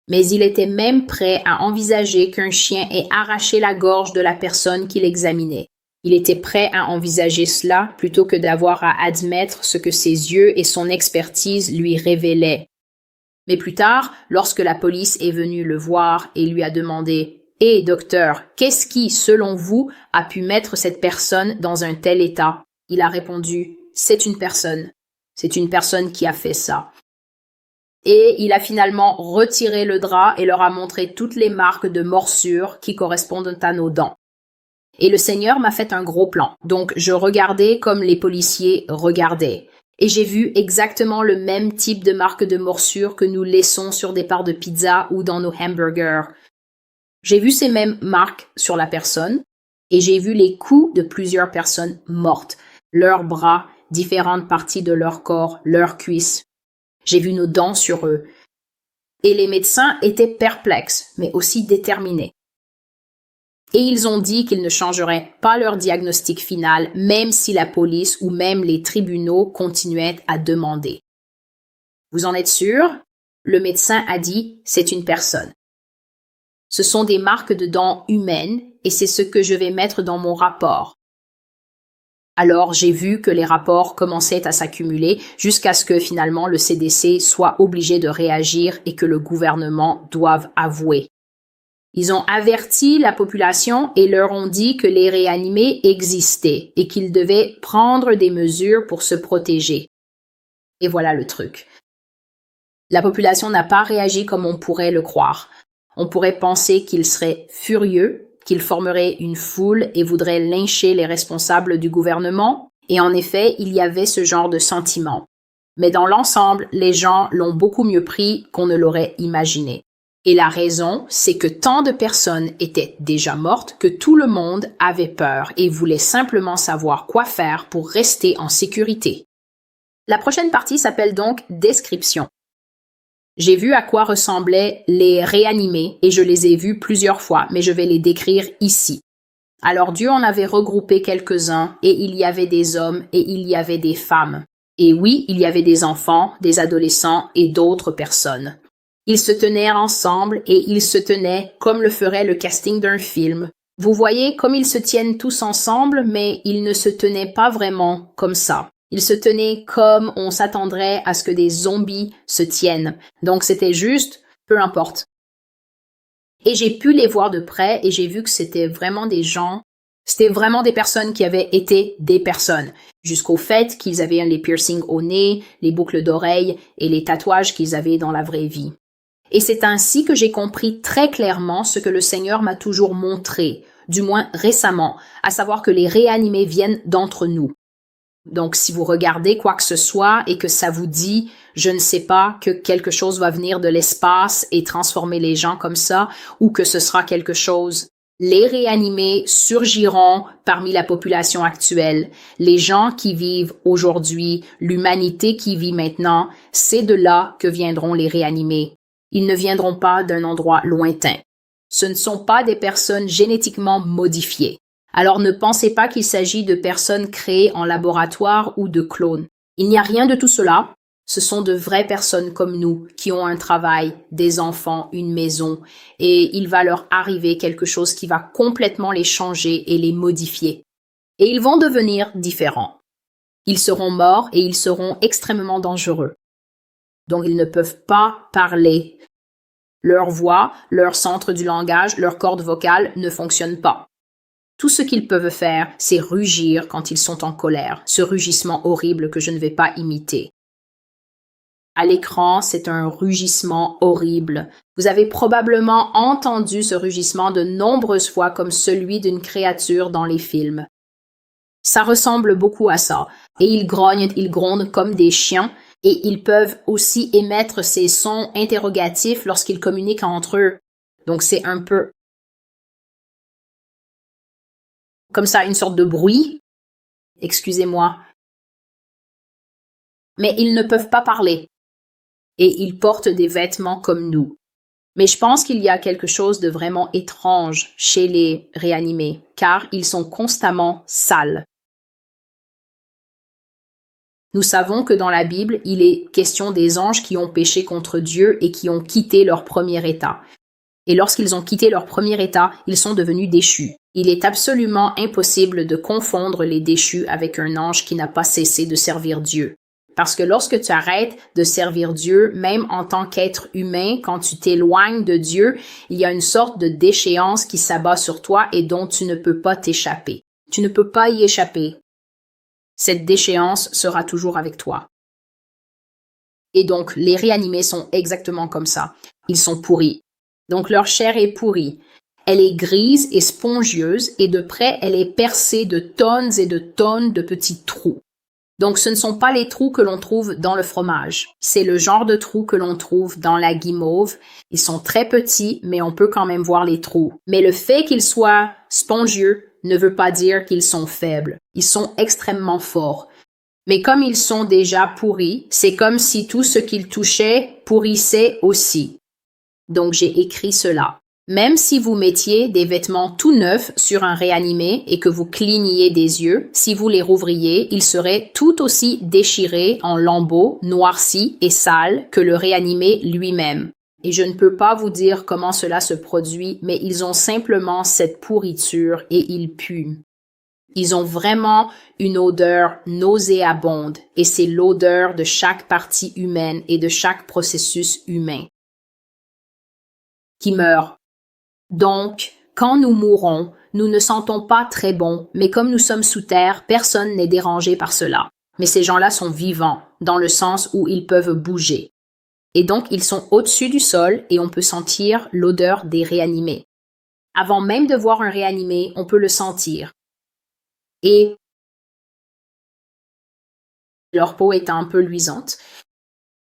Mais il était même prêt à envisager qu'un chien ait arraché la gorge de la personne qu'il examinait. Il était prêt à envisager cela plutôt que d'avoir à admettre ce que ses yeux et son expertise lui révélaient. Mais plus tard, lorsque la police est venue le voir et lui a demandé « Hé, docteur, qu'est-ce qui, selon vous, a pu mettre cette personne dans un tel état ?» Il a répondu « C'est une personne. C'est une personne qui a fait ça. » Et il a finalement retiré le drap et leur a montré toutes les marques de morsures qui correspondent à nos dents. Et le Seigneur m'a fait un gros plan. Donc, je regardais comme les policiers regardaient. Et j'ai vu exactement le même type de marque de morsure que nous laissons sur des parts de pizza ou dans nos hamburgers. J'ai vu ces mêmes marques sur la personne et j'ai vu les coups de plusieurs personnes mortes, leurs bras, différentes parties de leur corps, leurs cuisses. J'ai vu nos dents sur eux. Et les médecins étaient perplexes, mais aussi déterminés. Et ils ont dit qu'ils ne changeraient pas leur diagnostic final, même si la police ou même les tribunaux continuaient à demander. Vous en êtes sûr? Le médecin a dit, c'est une personne. Ce sont des marques de dents humaines et c'est ce que je vais mettre dans mon rapport. Alors j'ai vu que les rapports commençaient à s'accumuler jusqu'à ce que finalement le CDC soit obligé de réagir et que le gouvernement doive avouer. Ils ont averti la population et leur ont dit que les réanimés existaient et qu'ils devaient prendre des mesures pour se protéger. Et voilà le truc. La population n'a pas réagi comme on pourrait le croire. On pourrait penser qu'ils seraient furieux, qu'ils formeraient une foule et voudraient lyncher les responsables du gouvernement. Et en effet, il y avait ce genre de sentiment. Mais dans l'ensemble, les gens l'ont beaucoup mieux pris qu'on ne l'aurait imaginé. Et la raison, c'est que tant de personnes étaient déjà mortes que tout le monde avait peur et voulait simplement savoir quoi faire pour rester en sécurité. La prochaine partie s'appelle donc « Description ». J'ai vu à quoi ressemblaient les réanimés et je les ai vus plusieurs fois, mais je vais les décrire ici. Alors Dieu en avait regroupé quelques-uns et il y avait des hommes et il y avait des femmes. Et oui, il y avait des enfants, des adolescents et d'autres personnes. Ils se tenaient ensemble et ils se tenaient comme le ferait le casting d'un film. Vous voyez comme ils se tiennent tous ensemble, mais ils ne se tenaient pas vraiment comme ça. Ils se tenaient comme on s'attendrait à ce que des zombies se tiennent. Donc c'était juste, peu importe. Et j'ai pu les voir de près et j'ai vu que c'était vraiment des gens, c'était vraiment des personnes qui avaient été des personnes. Jusqu'au fait qu'ils avaient les piercings au nez, les boucles d'oreilles et les tatouages qu'ils avaient dans la vraie vie. Et c'est ainsi que j'ai compris très clairement ce que le Seigneur m'a toujours montré, du moins récemment, à savoir que les réanimés viennent d'entre nous. Donc, si vous regardez quoi que ce soit et que ça vous dit, je ne sais pas, que quelque chose va venir de l'espace et transformer les gens comme ça, ou que ce sera quelque chose, les réanimés surgiront parmi la population actuelle. Les gens qui vivent aujourd'hui, l'humanité qui vit maintenant, c'est de là que viendront les réanimés. Ils ne viendront pas d'un endroit lointain. Ce ne sont pas des personnes génétiquement modifiées. Alors ne pensez pas qu'il s'agit de personnes créées en laboratoire ou de clones. Il n'y a rien de tout cela. Ce sont de vraies personnes comme nous qui ont un travail, des enfants, une maison, et il va leur arriver quelque chose qui va complètement les changer et les modifier. Et ils vont devenir différents. Ils seront morts et ils seront extrêmement dangereux. Donc ils ne peuvent pas parler. Leur voix, leur centre du langage, leur corde vocale ne fonctionnent pas. Tout ce qu'ils peuvent faire, c'est rugir quand ils sont en colère, ce rugissement horrible que je ne vais pas imiter. À l'écran, c'est un rugissement horrible. Vous avez probablement entendu ce rugissement de nombreuses fois comme celui d'une créature dans les films. Ça ressemble beaucoup à ça. Et ils grognent, ils grondent comme des chiens. Et ils peuvent aussi émettre ces sons interrogatifs lorsqu'ils communiquent entre eux. Donc c'est un peu comme ça, une sorte de bruit. Excusez-moi. Mais ils ne peuvent pas parler. Et ils portent des vêtements comme nous. Mais je pense qu'il y a quelque chose de vraiment étrange chez les réanimés, car ils sont constamment sales. Nous savons que dans la Bible, il est question des anges qui ont péché contre Dieu et qui ont quitté leur premier état. Et lorsqu'ils ont quitté leur premier état, ils sont devenus déchus. Il est absolument impossible de confondre les déchus avec un ange qui n'a pas cessé de servir Dieu. Parce que lorsque tu arrêtes de servir Dieu, même en tant qu'être humain, quand tu t'éloignes de Dieu, il y a une sorte de déchéance qui s'abat sur toi et dont tu ne peux pas t'échapper. Tu ne peux pas y échapper. Cette déchéance sera toujours avec toi. Et donc, les réanimés sont exactement comme ça. Ils sont pourris. Donc, leur chair est pourrie. Elle est grise et spongieuse et de près, elle est percée de tonnes et de tonnes de petits trous. Donc, ce ne sont pas les trous que l'on trouve dans le fromage. C'est le genre de trous que l'on trouve dans la guimauve. Ils sont très petits, mais on peut quand même voir les trous. Mais le fait qu'ils soient spongieux ne veut pas dire qu'ils sont faibles. Ils sont extrêmement forts. Mais comme ils sont déjà pourris, c'est comme si tout ce qu'ils touchaient pourrissait aussi. Donc, j'ai écrit cela. Même si vous mettiez des vêtements tout neufs sur un réanimé et que vous cligniez des yeux, si vous les rouvriez, ils seraient tout aussi déchirés en lambeaux, noircis et sales que le réanimé lui-même. Et je ne peux pas vous dire comment cela se produit, mais ils ont simplement cette pourriture et ils puent. Ils ont vraiment une odeur nauséabonde et c'est l'odeur de chaque partie humaine et de chaque processus humain qui meurt. Donc, quand nous mourons, nous ne sentons pas très bon, mais comme nous sommes sous terre, personne n'est dérangé par cela. Mais ces gens-là sont vivants, dans le sens où ils peuvent bouger. Et donc, ils sont au-dessus du sol et on peut sentir l'odeur des réanimés. Avant même de voir un réanimé, on peut le sentir. Et leur peau est un peu luisante.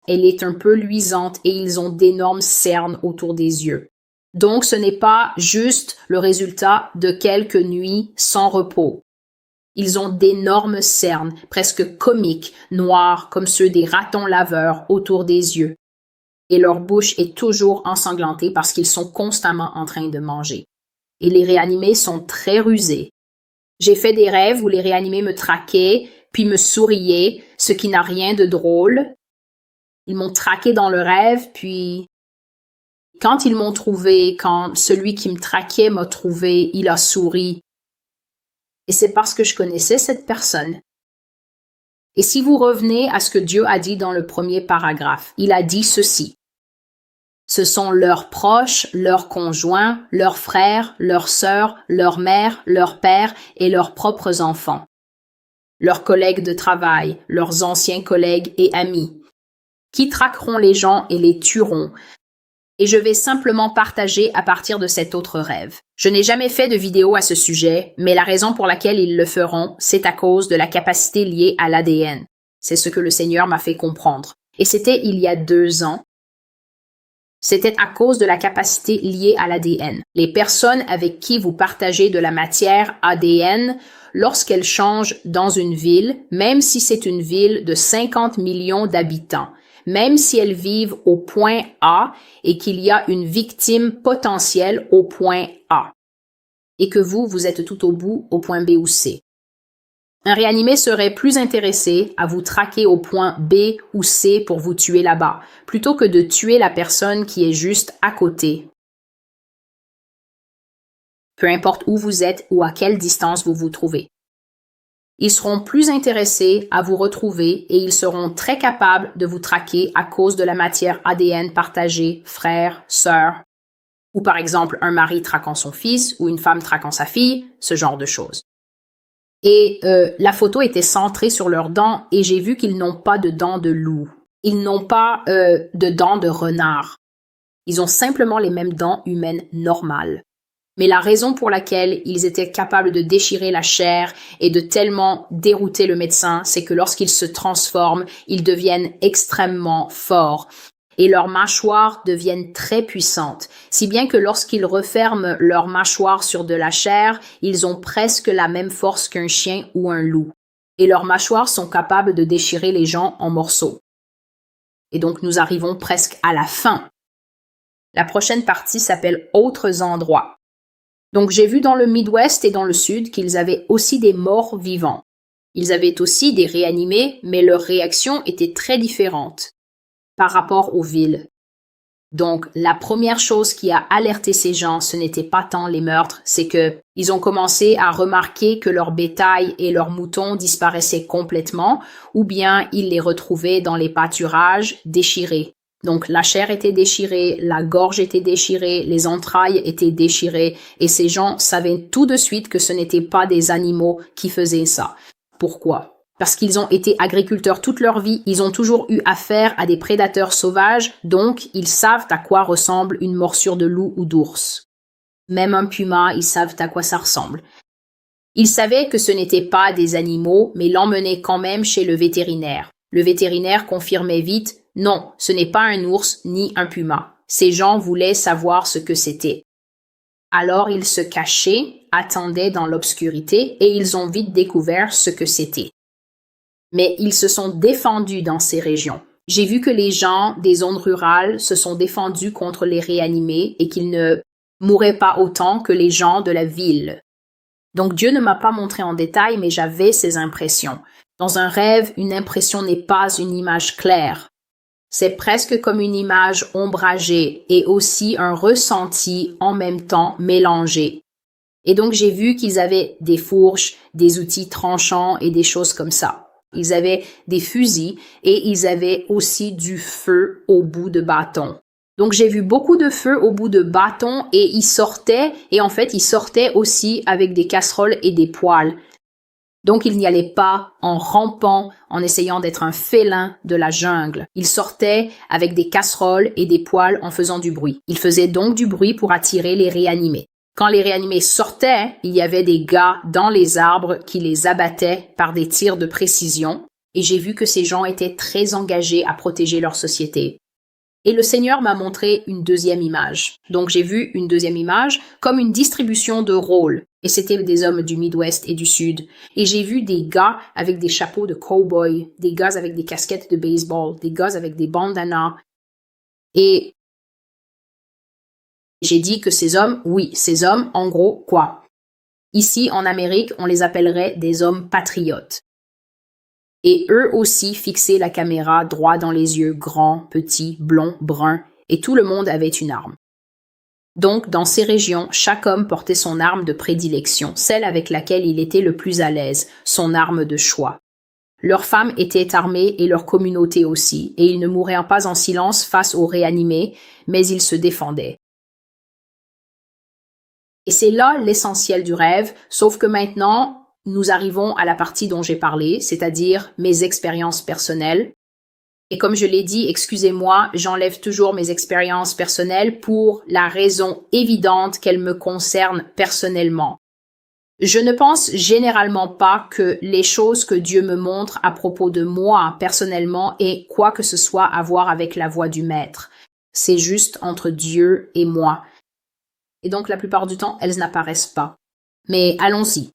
Elle est un peu luisante et ils ont d'énormes cernes autour des yeux. Donc, ce n'est pas juste le résultat de quelques nuits sans repos. Ils ont d'énormes cernes, presque comiques, noires comme ceux des ratons laveurs autour des yeux. Et leur bouche est toujours ensanglantée parce qu'ils sont constamment en train de manger. Et les réanimés sont très rusés. J'ai fait des rêves où les réanimés me traquaient, puis me souriaient, ce qui n'a rien de drôle. Ils m'ont traqué dans le rêve, puis quand ils m'ont trouvé, quand celui qui me traquait m'a trouvé, il a souri. Et c'est parce que je connaissais cette personne. Et si vous revenez à ce que Dieu a dit dans le premier paragraphe, il a dit ceci. Ce sont leurs proches, leurs conjoints, leurs frères, leurs sœurs, leurs mères, leurs pères et leurs propres enfants. Leurs collègues de travail, leurs anciens collègues et amis, qui traqueront les gens et les tueront. Et je vais simplement partager à partir de cet autre rêve. Je n'ai jamais fait de vidéo à ce sujet, mais la raison pour laquelle ils le feront, c'est à cause de la capacité liée à l'ADN. C'est ce que le Seigneur m'a fait comprendre. Et c'était il y a 2 ans. C'était à cause de la capacité liée à l'ADN. Les personnes avec qui vous partagez de la matière ADN, lorsqu'elles changent dans une ville, même si c'est une ville de 50 millions d'habitants, même si elles vivent au point A et qu'il y a une victime potentielle au point A, et que vous êtes tout au bout au point B ou C. Un réanimé serait plus intéressé à vous traquer au point B ou C pour vous tuer là-bas, plutôt que de tuer la personne qui est juste à côté. Peu importe où vous êtes ou à quelle distance vous vous trouvez. Ils seront plus intéressés à vous retrouver et ils seront très capables de vous traquer à cause de la matière ADN partagée, frère, sœur, ou par exemple un mari traquant son fils ou une femme traquant sa fille, ce genre de choses. Et la photo était centrée sur leurs dents et j'ai vu qu'ils n'ont pas de dents de loup. Ils n'ont pas de dents de renard. Ils ont simplement les mêmes dents humaines normales. Mais la raison pour laquelle ils étaient capables de déchirer la chair et de tellement dérouter le médecin, c'est que lorsqu'ils se transforment, ils deviennent extrêmement forts et leurs mâchoires deviennent très puissantes, si bien que lorsqu'ils referment leurs mâchoires sur de la chair, ils ont presque la même force qu'un chien ou un loup. Et leurs mâchoires sont capables de déchirer les gens en morceaux. Et donc nous arrivons presque à la fin. La prochaine partie s'appelle « Autres endroits ». Donc j'ai vu dans le Midwest et dans le Sud qu'ils avaient aussi des morts vivants. Ils avaient aussi des réanimés, mais leur réaction était très différente par rapport aux villes. Donc la première chose qui a alerté ces gens, ce n'était pas tant les meurtres, c'est que ils ont commencé à remarquer que leur bétail et leurs moutons disparaissaient complètement, ou bien ils les retrouvaient dans les pâturages déchirés. Donc la chair était déchirée, la gorge était déchirée, les entrailles étaient déchirées et ces gens savaient tout de suite que ce n'étaient pas des animaux qui faisaient ça. Pourquoi? Parce qu'ils ont été agriculteurs toute leur vie, ils ont toujours eu affaire à des prédateurs sauvages, donc ils savent à quoi ressemble une morsure de loup ou d'ours. Même un puma, ils savent à quoi ça ressemble. Ils savaient que ce n'étaient pas des animaux, mais l'emmenaient quand même chez le vétérinaire. Le vétérinaire confirmait vite « Non, ce n'est pas un ours ni un puma. » Ces gens voulaient savoir ce que c'était. Alors ils se cachaient, attendaient dans l'obscurité et ils ont vite découvert ce que c'était. Mais ils se sont défendus dans ces régions. J'ai vu que les gens des zones rurales se sont défendus contre les réanimés et qu'ils ne mouraient pas autant que les gens de la ville. Donc Dieu ne m'a pas montré en détail, mais j'avais ces impressions. Dans un rêve, une impression n'est pas une image claire. C'est presque comme une image ombragée et aussi un ressenti en même temps mélangé. Et donc j'ai vu qu'ils avaient des fourches, des outils tranchants et des choses comme ça. Ils avaient des fusils et ils avaient aussi du feu au bout de bâtons. Donc j'ai vu beaucoup de feu au bout de bâtons et ils sortaient aussi avec des casseroles et des poêles. Donc il n'y allait pas en rampant, en essayant d'être un félin de la jungle. Il sortait avec des casseroles et des poêles en faisant du bruit. Il faisait donc du bruit pour attirer les réanimés. Quand les réanimés sortaient, il y avait des gars dans les arbres qui les abattaient par des tirs de précision, et j'ai vu que ces gens étaient très engagés à protéger leur société. Et le Seigneur m'a montré une deuxième image. Donc j'ai vu une deuxième image comme une distribution de rôles. Et c'était des hommes du Midwest et du Sud. Et j'ai vu des gars avec des chapeaux de cow-boy, des gars avec des casquettes de baseball, des gars avec des bandanas. Et j'ai dit que ces hommes, en gros, quoi? Ici, en Amérique, on les appellerait des hommes patriotes. Et eux aussi fixaient la caméra droit dans les yeux, grands, petits, blonds, bruns, et tout le monde avait une arme. Donc, dans ces régions, chaque homme portait son arme de prédilection, celle avec laquelle il était le plus à l'aise, son arme de choix. Leurs femmes étaient armées et leur communauté aussi, et ils ne mouraient pas en silence face aux réanimés, mais ils se défendaient. Et c'est là l'essentiel du rêve, sauf que maintenant, nous arrivons à la partie dont j'ai parlé, c'est-à-dire mes expériences personnelles. Et comme je l'ai dit, excusez-moi, j'enlève toujours mes expériences personnelles pour la raison évidente qu'elles me concernent personnellement. Je ne pense généralement pas que les choses que Dieu me montre à propos de moi personnellement aient quoi que ce soit à voir avec la voix du Maître. C'est juste entre Dieu et moi. Et donc la plupart du temps, elles n'apparaissent pas. Mais allons-y.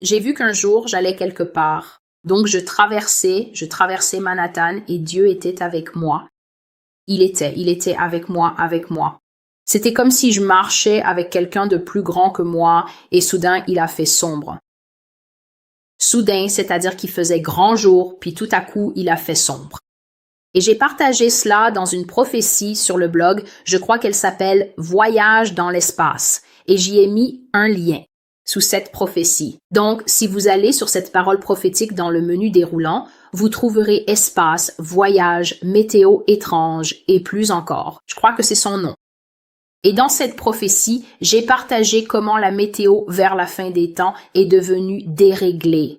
J'ai vu qu'un jour, j'allais quelque part. Donc je traversais Manhattan et Dieu était avec moi. Il était avec moi. C'était comme si je marchais avec quelqu'un de plus grand que moi et soudain il a fait sombre. Soudain, c'est-à-dire qu'il faisait grand jour, puis tout à coup il a fait sombre. Et j'ai partagé cela dans une prophétie sur le blog, je crois qu'elle s'appelle « Voyage dans l'espace » et j'y ai mis un lien sous cette prophétie. Donc, si vous allez sur cette parole prophétique dans le menu déroulant, vous trouverez espace, voyage, météo étrange et plus encore. Je crois que c'est son nom. Et dans cette prophétie, j'ai partagé comment la météo vers la fin des temps est devenue déréglée.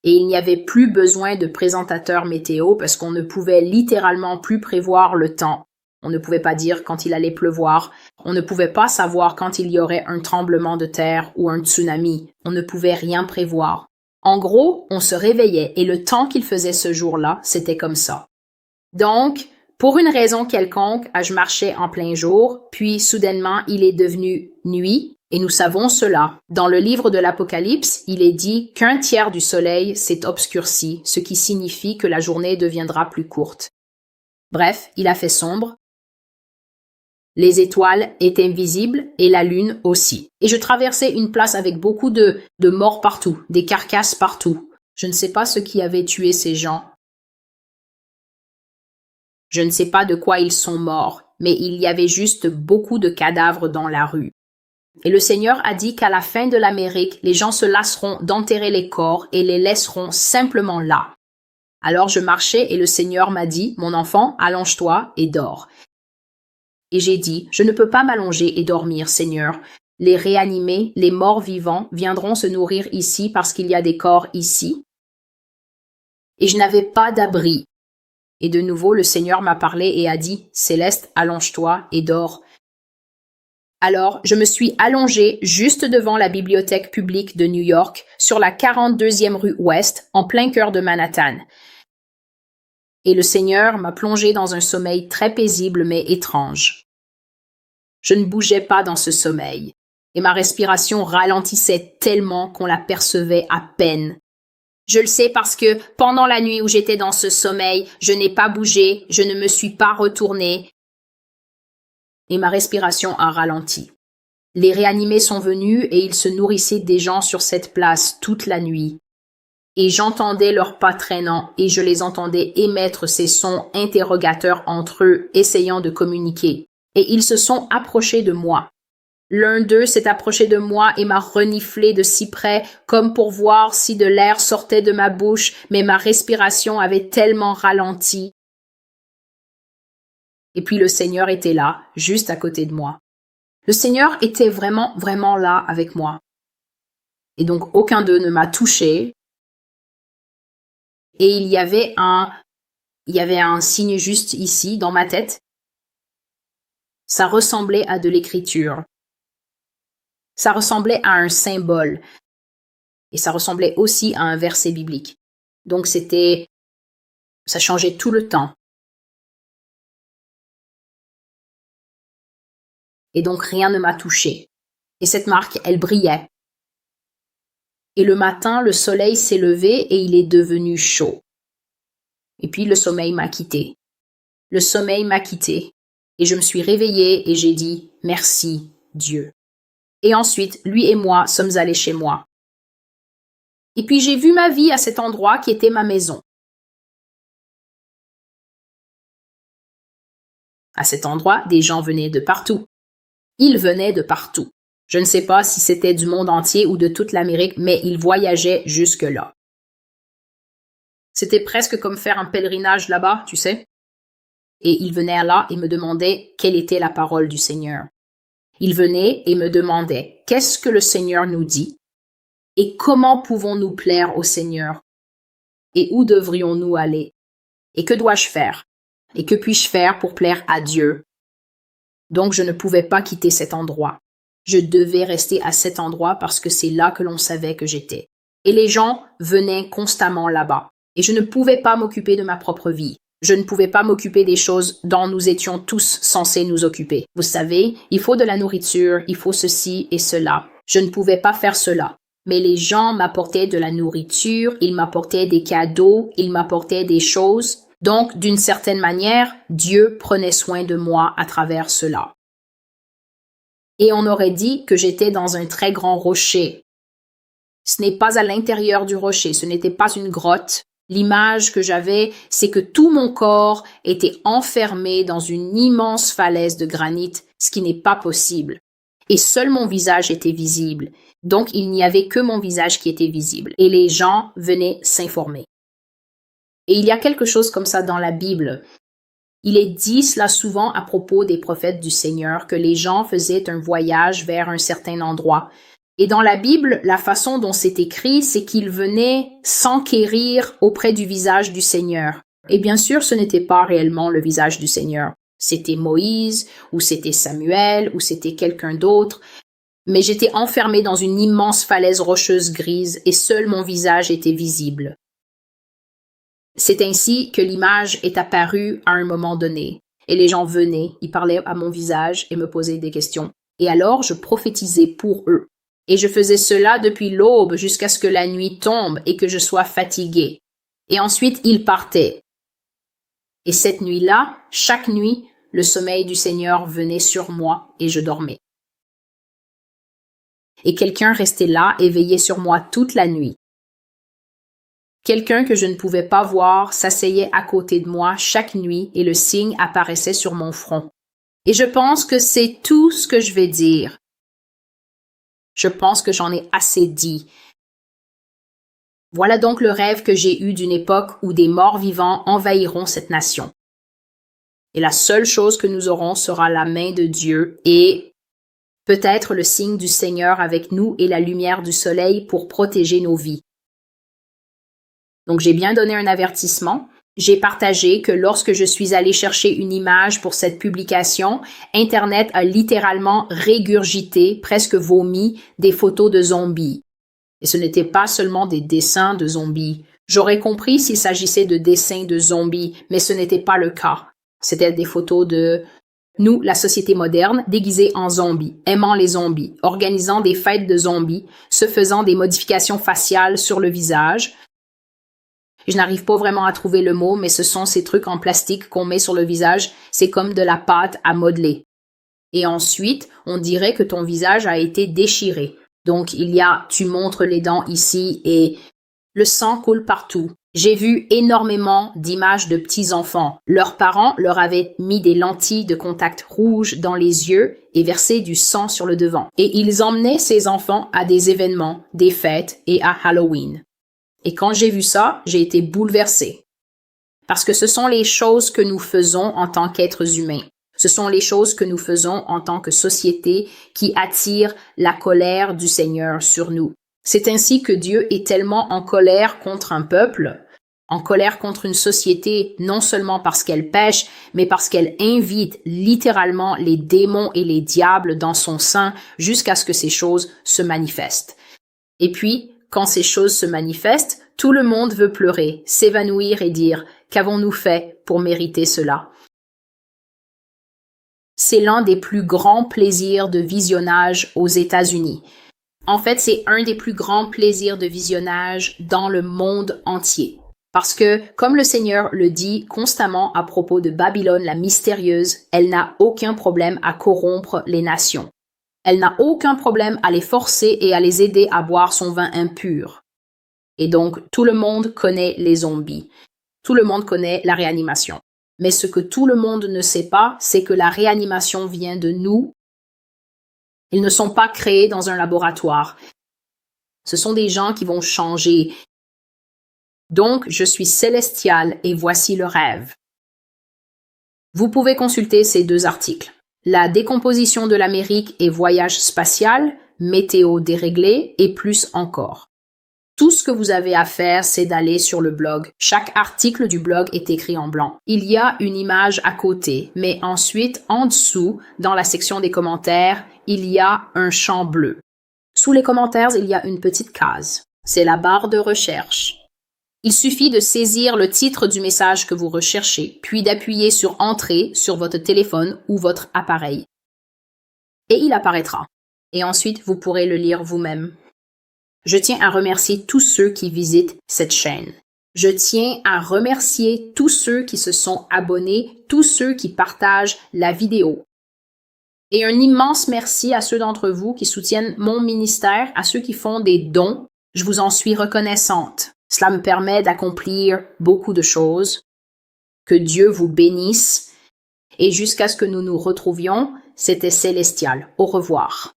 Et il n'y avait plus besoin de présentateurs météo parce qu'on ne pouvait littéralement plus prévoir le temps. On ne pouvait pas dire quand il allait pleuvoir. On ne pouvait pas savoir quand il y aurait un tremblement de terre ou un tsunami. On ne pouvait rien prévoir. En gros, on se réveillait et le temps qu'il faisait ce jour-là, c'était comme ça. Donc, pour une raison quelconque, je marchais en plein jour, puis soudainement, il est devenu nuit, et nous savons cela. Dans le livre de l'Apocalypse, il est dit qu'un tiers du soleil s'est obscurci, ce qui signifie que la journée deviendra plus courte. Bref, il a fait sombre. Les étoiles étaient visibles et la lune aussi. Et je traversais une place avec beaucoup de morts partout, des carcasses partout. Je ne sais pas ce qui avait tué ces gens. Je ne sais pas de quoi ils sont morts, mais il y avait juste beaucoup de cadavres dans la rue. Et le Seigneur a dit qu'à la fin de l'Amérique, les gens se lasseront d'enterrer les corps et les laisseront simplement là. Alors je marchais et le Seigneur m'a dit, « Mon enfant, allonge-toi et dors. » Et j'ai dit, « Je ne peux pas m'allonger et dormir, Seigneur. Les réanimés, les morts vivants viendront se nourrir ici parce qu'il y a des corps ici. » Et je n'avais pas d'abri. Et de nouveau, le Seigneur m'a parlé et a dit, « Céleste, allonge-toi et dors. » Alors, je me suis allongée juste devant la bibliothèque publique de New York, sur la 42e rue Ouest, en plein cœur de Manhattan. Et le Seigneur m'a plongée dans un sommeil très paisible mais étrange. Je ne bougeais pas dans ce sommeil, et ma respiration ralentissait tellement qu'on la percevait à peine. Je le sais parce que pendant la nuit où j'étais dans ce sommeil, je n'ai pas bougé, je ne me suis pas retournée, et ma respiration a ralenti. Les réanimés sont venus et ils se nourrissaient des gens sur cette place toute la nuit. Et j'entendais leurs pas traînants et je les entendais émettre ces sons interrogateurs entre eux, essayant de communiquer. Et ils se sont approchés de moi. L'un d'eux s'est approché de moi et m'a reniflé de si près, comme pour voir si de l'air sortait de ma bouche, mais ma respiration avait tellement ralenti. Et puis le Seigneur était là, juste à côté de moi. Le Seigneur était vraiment, vraiment là avec moi. Et donc aucun d'eux ne m'a touché. Et il y avait un signe juste ici, dans ma tête. Ça ressemblait à de l'écriture. Ça ressemblait à un symbole. Et ça ressemblait aussi à un verset biblique. Donc ça changeait tout le temps. Et donc rien ne m'a touché. Et cette marque, elle brillait. Et le matin, le soleil s'est levé et il est devenu chaud. Et puis le sommeil m'a quitté. Le sommeil m'a quitté. Et je me suis réveillée et j'ai dit « Merci, Dieu ». Et ensuite, lui et moi sommes allés chez moi. Et puis j'ai vu ma vie à cet endroit qui était ma maison. À cet endroit, des gens venaient de partout. Ils venaient de partout. Je ne sais pas si c'était du monde entier ou de toute l'Amérique, mais ils voyageaient jusque-là. C'était presque comme faire un pèlerinage là-bas, tu sais. Et ils venaient là et me demandaient quelle était la parole du Seigneur. Ils venaient et me demandaient qu'est-ce que le Seigneur nous dit et comment pouvons-nous plaire au Seigneur et où devrions-nous aller et que dois-je faire et que puis-je faire pour plaire à Dieu. Donc je ne pouvais pas quitter cet endroit. Je devais rester à cet endroit parce que c'est là que l'on savait que j'étais. Et les gens venaient constamment là-bas. Et je ne pouvais pas m'occuper de ma propre vie. Je ne pouvais pas m'occuper des choses dont nous étions tous censés nous occuper. Vous savez, il faut de la nourriture, il faut ceci et cela. Je ne pouvais pas faire cela. Mais les gens m'apportaient de la nourriture, ils m'apportaient des cadeaux, ils m'apportaient des choses. Donc, d'une certaine manière, Dieu prenait soin de moi à travers cela. Et on aurait dit que j'étais dans un très grand rocher. Ce n'est pas à l'intérieur du rocher, ce n'était pas une grotte. L'image que j'avais, c'est que tout mon corps était enfermé dans une immense falaise de granit, ce qui n'est pas possible. Et seul mon visage était visible. Donc, il n'y avait que mon visage qui était visible. Et les gens venaient s'informer. Et il y a quelque chose comme ça dans la Bible. Il est dit cela souvent à propos des prophètes du Seigneur, que les gens faisaient un voyage vers un certain endroit. Et dans la Bible, la façon dont c'est écrit, c'est qu'ils venaient s'enquérir auprès du visage du Seigneur. Et bien sûr, ce n'était pas réellement le visage du Seigneur. C'était Moïse, ou c'était Samuel, ou c'était quelqu'un d'autre. Mais j'étais enfermée dans une immense falaise rocheuse grise et seul mon visage était visible. C'est ainsi que l'image est apparue à un moment donné. Et les gens venaient, ils parlaient à mon visage et me posaient des questions. Et alors, je prophétisais pour eux. Et je faisais cela depuis l'aube jusqu'à ce que la nuit tombe et que je sois fatiguée. Et ensuite, ils partaient. Et cette nuit-là, chaque nuit, le sommeil du Seigneur venait sur moi et je dormais. Et quelqu'un restait là et veillait sur moi toute la nuit. Quelqu'un que je ne pouvais pas voir s'asseyait à côté de moi chaque nuit et le signe apparaissait sur mon front. Et je pense que c'est tout ce que je vais dire. Je pense que j'en ai assez dit. Voilà donc le rêve que j'ai eu d'une époque où des morts vivants envahiront cette nation. Et la seule chose que nous aurons sera la main de Dieu et peut-être le signe du Seigneur avec nous et la lumière du soleil pour protéger nos vies. Donc j'ai bien donné un avertissement. J'ai partagé que lorsque je suis allée chercher une image pour cette publication, Internet a littéralement régurgité, presque vomi, des photos de zombies. Et ce n'était pas seulement des dessins de zombies. J'aurais compris s'il s'agissait de dessins de zombies, mais ce n'était pas le cas. C'était des photos de nous, la société moderne, déguisée en zombies, aimant les zombies, organisant des fêtes de zombies, se faisant des modifications faciales sur le visage. Je n'arrive pas vraiment à trouver le mot, mais ce sont ces trucs en plastique qu'on met sur le visage. C'est comme de la pâte à modeler. Et ensuite, on dirait que ton visage a été déchiré. Donc, tu montres les dents ici et le sang coule partout. J'ai vu énormément d'images de petits-enfants. Leurs parents leur avaient mis des lentilles de contact rouges dans les yeux et versé du sang sur le devant. Et ils emmenaient ces enfants à des événements, des fêtes et à Halloween. Et quand j'ai vu ça, j'ai été bouleversée. Parce que ce sont les choses que nous faisons en tant qu'êtres humains. Ce sont les choses que nous faisons en tant que société qui attirent la colère du Seigneur sur nous. C'est ainsi que Dieu est tellement en colère contre un peuple, en colère contre une société, non seulement parce qu'elle pêche, mais parce qu'elle invite littéralement les démons et les diables dans son sein jusqu'à ce que ces choses se manifestent. Et puis, quand ces choses se manifestent, tout le monde veut pleurer, s'évanouir et dire « Qu'avons-nous fait pour mériter cela ?» C'est l'un des plus grands plaisirs de visionnage aux États-Unis. En fait, c'est un des plus grands plaisirs de visionnage dans le monde entier. Parce que, comme le Seigneur le dit constamment à propos de Babylone la mystérieuse, elle n'a aucun problème à corrompre les nations. Elle n'a aucun problème à les forcer et à les aider à boire son vin impur. Et donc, tout le monde connaît les zombies. Tout le monde connaît la réanimation. Mais ce que tout le monde ne sait pas, c'est que la réanimation vient de nous. Ils ne sont pas créés dans un laboratoire. Ce sont des gens qui vont changer. Donc, je suis célestial et voici le rêve. Vous pouvez consulter ces deux articles. La décomposition de l'Amérique et voyage spatial, météo déréglée et plus encore. Tout ce que vous avez à faire, c'est d'aller sur le blog. Chaque article du blog est écrit en blanc. Il y a une image à côté, mais ensuite, en dessous, dans la section des commentaires, il y a un champ bleu. Sous les commentaires, il y a une petite case. C'est la barre de recherche. Il suffit de saisir le titre du message que vous recherchez, puis d'appuyer sur « Entrée » sur votre téléphone ou votre appareil. Et il apparaîtra. Et ensuite, vous pourrez le lire vous-même. Je tiens à remercier tous ceux qui visitent cette chaîne. Je tiens à remercier tous ceux qui se sont abonnés, tous ceux qui partagent la vidéo. Et un immense merci à ceux d'entre vous qui soutiennent mon ministère, à ceux qui font des dons. Je vous en suis reconnaissante. Cela me permet d'accomplir beaucoup de choses. Que Dieu vous bénisse. Et jusqu'à ce que nous nous retrouvions, c'était Célestial. Au revoir.